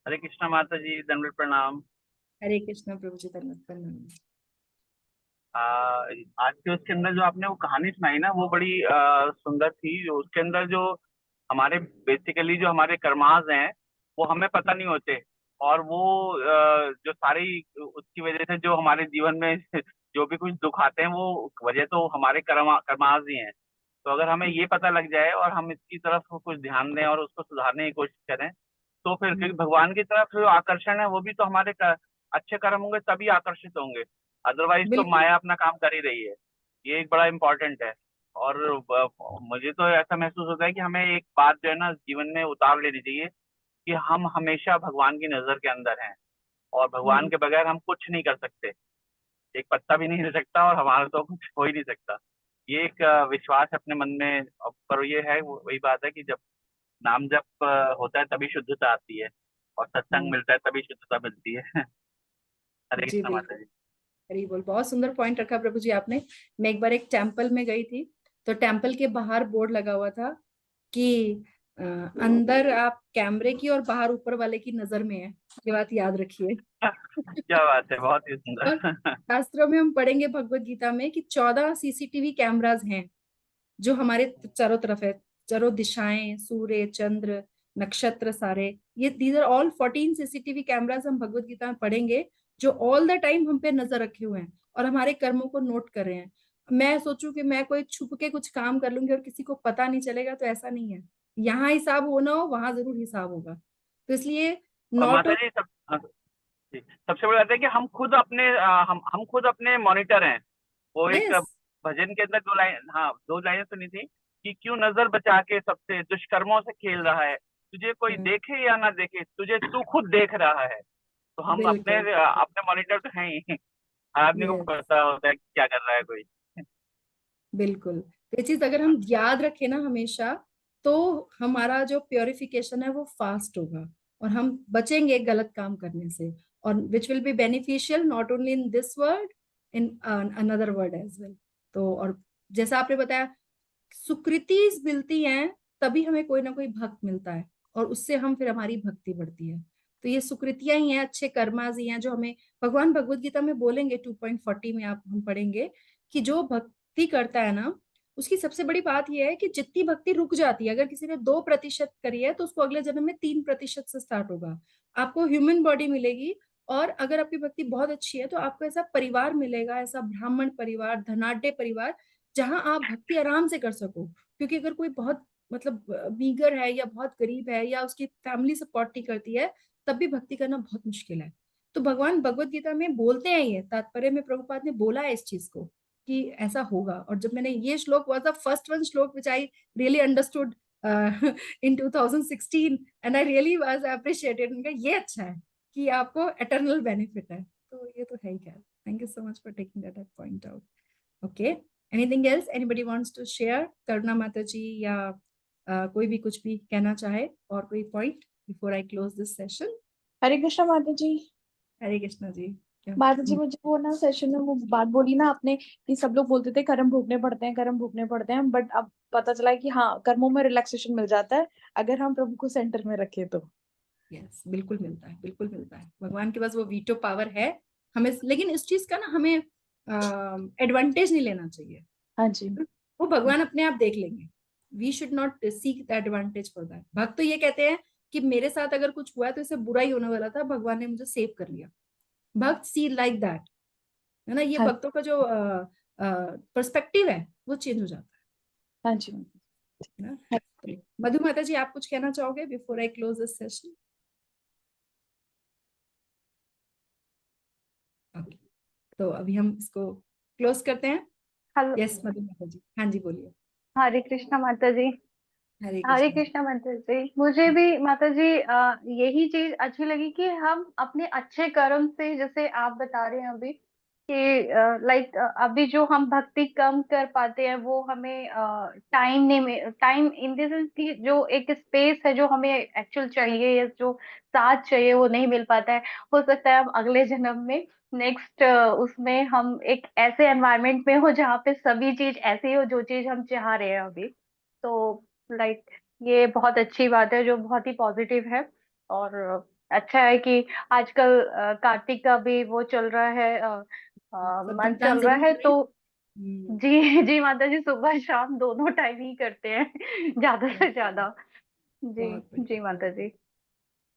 हरे कृष्णा माता जी, दंडवत प्रणाम। हरे कृष्णा प्रभु जी, धन्यवाद, प्रणाम। आज के उसके अंदर जो आपने वो कहानी सुनाई ना, वो बड़ी सुंदर थी। जो उसके अंदर जो हमारे बेसिकली जो हमारे कर्मास हैं, वो हमें पता नहीं होते। और वो जो सारी उसकी वजह से जो हमारे जीवन में जो भी कुछ दुख आते हैं, वो वजह तो हमारे कर्मास ही हैं। तो अगर हमें ये पता लग जाए और हम इसकी तरफ कुछ ध्यान दें और उसको सुधारने की कोशिश करें, तो फिर क्योंकि भगवान की तरफ जो आकर्षण है वो भी तो हमारे अच्छे कर्म होंगे तभी आकर्षित होंगे। अदरवाइज तो बिल्कुल। माया अपना काम कर ही रही है। ये एक बड़ा इम्पोर्टेंट है। और मुझे तो ऐसा महसूस होता है कि हमें एक बात जो है ना जीवन में उतार लेनी चाहिए, कि हम हमेशा भगवान की नजर के अंदर हैं, और भगवान के बगैर हम कुछ नहीं कर सकते। एक पत्ता भी नहीं हिल सकता और हमारा तो कुछ हो ही नहीं सकता। ये एक विश्वास है अपने मन में। पर ये है वही बात है कि जब नाम जप होता है तभी शुद्धता आती है, और सत्संग मिलता है तभी शुद्धता मिलती है। हरे जी कृष्ण माता बिल्कुल। जी। हरी बोल, बहुत सुंदर पॉइंट रखा प्रभु जी आपने। मैं एक बार एक टेम्पल में गई थी, तो टेम्पल के बाहर बोर्ड लगा हुआ था कि अंदर आप कैमरे की और बाहर ऊपर वाले की नजर में है। ये बात याद रखिए। क्या बात है, बहुत ही और सुंदर। शास्त्रों में हम पढ़ेंगे भगवत गीता में कि 14 सीसीटीवी कैमरास हैं जो हमारे चारों तरफ है। चारों दिशाएं, सूर्य, चंद्र, नक्षत्र सारे, ये these are all 14 CCTV cameras हम भगवत गीता में पढ़ेंगे, जो ऑल द टाइम हम पे नजर रखे हुए हैं और हमारे कर्मों को नोट कर रहे हैं। मैं सोचूं कि मैं कोई छुप के कुछ काम कर लूंगी और किसी को पता नहीं चलेगा, तो ऐसा नहीं है। यहाँ हिसाब होना हो, वहां जरूर हिसाब होगा। तो इसलिए और नॉट माता ओनली। जी जी, सबसे बड़ी बात है कि हम खुद अपने हम खुद अपने मॉनिटर हैं। वो एक यस। भजन के अंदर 2 लाइन, हाँ 2 लाइनें सुनी थी कि क्यों नजर बचा के सबसे दुष्कर्मों से खेल रहा है, तुझे कोई देखे या ना देखे, तुझे तू खुद देख रहा है। तो हम अपने बिल्कुल। अपने मॉनिटर तो हैं ही। आदमी को यस, पता होता है कि क्या कर रहा है कोई। बिल्कुल। तो ये चीज अगर हम याद रखें ना हमेशा, तो हमारा जो प्योरिफिकेशन है वो फास्ट होगा और हम बचेंगे गलत काम करने से, और which will be beneficial not only in this world, in another world as well. तो और जैसा आपने बताया, सुकृति मिलती हैं तभी हमें कोई ना कोई भक्त मिलता है, और उससे हम फिर हमारी भक्ति बढ़ती है। तो ये सुकृतियां ही हैं, अच्छे कर्माज ही हैं, जो हमें भगवान भगवत गीता में बोलेंगे 2.40 में, आप हम पढ़ेंगे कि जो भक्ति करता है ना, उसकी सबसे बड़ी बात यह है कि जितनी भक्ति रुक जाती है, अगर किसी ने 2% करी है तो उसको अगले जन्म में 3% से स्टार्ट होगा। आपको ह्यूमन बॉडी मिलेगी, और अगर आपकी भक्ति बहुत अच्छी है तो आपको ऐसा परिवार मिलेगा, ऐसा ब्राह्मण परिवार, धनाढ्य परिवार, जहां आप भक्ति आराम से कर सको। क्योंकि अगर कोई बहुत मतलब मीगर है या बहुत गरीब है या उसकी फैमिली सपोर्ट नहीं करती है, तब भी भक्ति करना बहुत मुश्किल है। तो भगवान भगवत गीता में बोलते हैं, ये तात्पर्य में प्रभुपाद ने बोला है इस चीज को कि ऐसा होगा। और जब मैंने ये श्लोक, was the first one shloka which I really understood in 2016, and I really was appreciated. उनका ये अच्छा है कि आपको एटर्नल बेनिफिट है, तो ये तो है ही। क्या, thank you so much for taking that point out. Okay, anything else anybody wants to share? Karuna Mata ji या कोई भी कुछ भी कहना चाहे, और कोई point before I close this session? Hare Krishna Mata ji. हरे कृष्णा जी। क्या? माता जी, मुझे वो ना सेशन में वो बात बोली ना आपने कि सब लोग बोलते थे कर्म भोगने पड़ते हैं, कर्म भोगने पड़ते हैं, बट अब पता चला कि हाँ, कर्मों में रिलैक्सेशन मिल जाता है अगर हम प्रभु को सेंटर में रखें तो। यस, बिल्कुल मिलता है, बिल्कुल मिलता है। भगवान के पास वो वीटो पावर है हमें, लेकिन इस चीज का ना हमें एडवांटेज नहीं लेना चाहिए। हाँ जी। वो भगवान अपने आप देख लेंगे। We should not seek the advantage for that. भक्त तो ये कहते हैं कि मेरे साथ अगर कुछ हुआ है तो इसे बुरा ही होने वाला था, भगवान ने मुझे सेव कर लिया। भक्त सी लाइक दैट, है ना। ये हाँ भक्तों का जो पर्सपेक्टिव है वो चेंज हो जाता हाँ जी। है ना। मधु माता जी, आप कुछ कहना चाहोगे before I close this session? Okay, तो अभी हम इसको क्लोज करते हैं। हेलो। यस मधु माता जी, हाँ जी बोलिए। हरे कृष्णा माता जी। हरे हरे कृष्णा। कृष्णा माता जी, मुझे भी माता जी यही चीज अच्छी लगी कि हम अपने अच्छे कर्म से, जैसे आप बता रहे हैं अभी कि लाइक अभी जो हम भक्ति कम कर पाते हैं वो हमें टाइम नहीं, टाइम इन द सेंस कि जो एक स्पेस है जो हमें एक्चुअल चाहिए या जो साथ चाहिए वो नहीं मिल पाता है। हो सकता है हम अगले जन्म में नेक्स्ट उसमें हम एक ऐसे एनवायरनमेंट में हो जहाँ पे सभी चीज ऐसी हो जो चीज हम चाह रहे हैं अभी। तो लाइक ये बहुत अच्छी बात है जो बहुत ही पॉजिटिव है। और अच्छा है कि आजकल कार्तिक का भी वो चल रहा है, सब मंथ दीपदान चल रहा जरूर है करें। तो जी जी माता जी, सुबह शाम दोनों टाइम ही करते हैं ज्यादा से ज्यादा। जी बहुत जी बढ़िया। माता जी।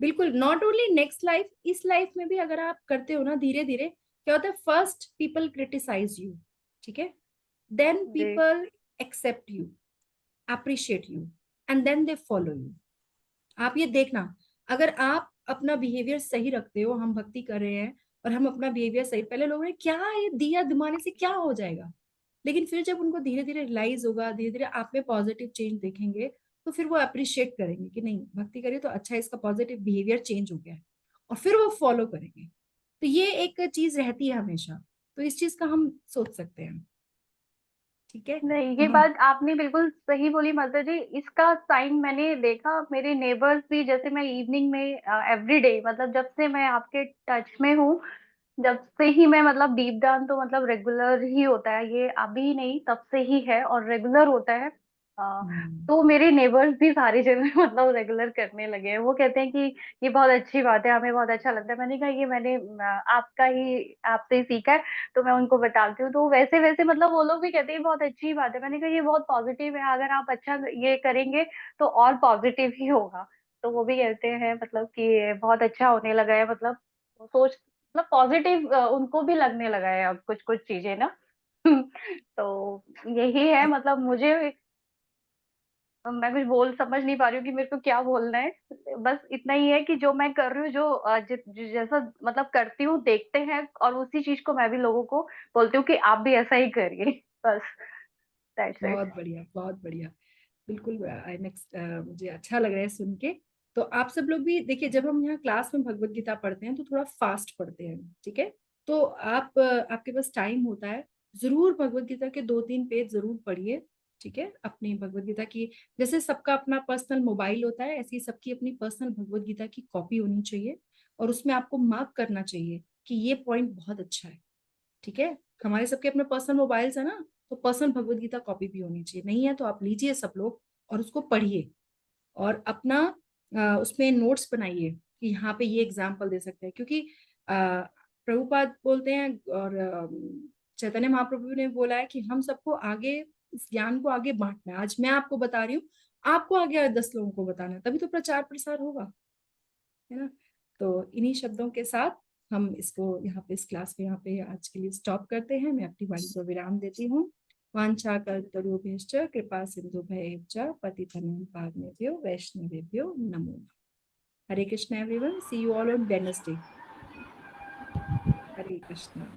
बिल्कुल, नॉट ओनली नेक्स्ट लाइफ, इस लाइफ में भी अगर आप करते हो ना धीरे धीरे, क्या होता है, फर्स्ट पीपल क्रिटिसाइज यू, ठीक है, then the people accept you, appreciate you, and then they follow you. आप ये देखना, अगर आप अपना बिहेवियर सही रखते हो, हम भक्ति कर रहे हैं और हम अपना बिहेवियर सही, पहले लोग ने क्या ये दिया दिमाने से क्या हो जाएगा, लेकिन फिर जब उनको धीरे धीरे रियलाइज होगा, धीरे धीरे आप में पॉजिटिव चेंज देखेंगे, तो फिर वो अप्रिशिएट करेंगे कि नहीं भक्ति करिए तो अच्छा, इसका पॉजिटिव बिहेवियर चेंज हो गया है, और फिर वो फॉलो करेंगे। तो ये एक चीज रहती है हमेशा, तो इस चीज का हम सोच सकते हैं, ठीक है। नहीं, तो ये हम बात आपने बिल्कुल सही बोली माता जी। इसका साइन मैंने देखा, मेरे नेबर्स भी, जैसे मैं इवनिंग में एवरी डे, मतलब जब से मैं आपके टच में हूँ, जब से ही मैं, मतलब दीप दान तो मतलब रेगुलर ही होता है, ये अभी नहीं तब से ही है और रेगुलर होता है। तो मेरे नेबर्स भी सारे जन मतलब रेगुलर करने लगे हैं। वो कहते हैं कि ये बहुत अच्छी बात है, हमें बहुत अच्छा लगता है। मैंने कहा ये मैंने आपका ही, आपसे ही सीखा है। तो मैं उनको बताती हूँ, तो वैसे वैसे मतलब वो लोग भी कहते हैं बहुत अच्छी बात है। मैंने कहा ये बहुत पॉजिटिव है, अगर आप अच्छा ये करेंगे तो और पॉजिटिव ही होगा। तो वो भी कहते हैं मतलब कि ये बहुत अच्छा होने लगा है, मतलब वो सोच, मतलब पॉजिटिव उनको भी लगने लगा है अब कुछ कुछ चीजें ना। तो यही है, मतलब मुझे, मैं कुछ बोल समझ नहीं पा रही हूँ कि मेरे को क्या बोलना है। बस इतना ही है कि जो मैं कर रही हूँ, जो जैसा मतलब करती हूँ, देखते हैं, और उसी चीज को मैं भी लोगों को बोलती हूँ कि आप भी ऐसा ही करिए। बस दैट्स इट। बहुत बढ़िया, बहुत बढ़िया। बिल्कुल, आई नेक्स्ट, मुझे अच्छा लग रहा है सुन के। तो आप सब लोग भी देखिए, जब हम यहाँ क्लास में भगवत गीता पढ़ते हैं तो थोड़ा फास्ट पढ़ते हैं, ठीक है। तो आप आपके पास टाइम होता है, जरूर भगवत गीता के 2-3 पेज जरूर पढ़िए, ठीक है, अपनी भगवत गीता की। जैसे सबका अपना पर्सनल मोबाइल होता है, ऐसी सबकी अपनी पर्सनल भगवत गीता की कॉपी होनी चाहिए, और उसमें आपको मार्क करना चाहिए कि ये पॉइंट बहुत अच्छा है, ठीक है। हमारे सबके अपने पर्सनल मोबाइल्स है ना, तो पर्सनल भगवत गीता कॉपी भी होनी चाहिए। नहीं है तो आप लीजिए सब लोग और उसको पढ़िए, और अपना उसमें नोट्स बनाइए कि यहाँ पे ये एग्जाम्पल दे सकते हैं, क्योंकि प्रभुपाद बोलते हैं और चैतन्य महाप्रभु ने बोला है कि हम सबको आगे इस ज्ञान को आगे बांटना है। आज मैं आपको बता रही हूँ, आपको आगे 10 लोगों को बताना है, तभी तो प्रचार प्रसार होगा, है ना। तो इन्हीं शब्दों के साथ हम इसको यहाँ पे, इस क्लास को यहाँ पे आज के लिए स्टॉप करते हैं। मैं अपनी वाणी को विराम देती हूँ। वांछा कल्पतरुभ्यश्च कृपा सिंधुभ्यश्च पतितनंग पावनेभ्यो वैष्णवेभ्यो नमो नमः। Hare Krishna everyone, see you all on Wednesday. Hare Krishna.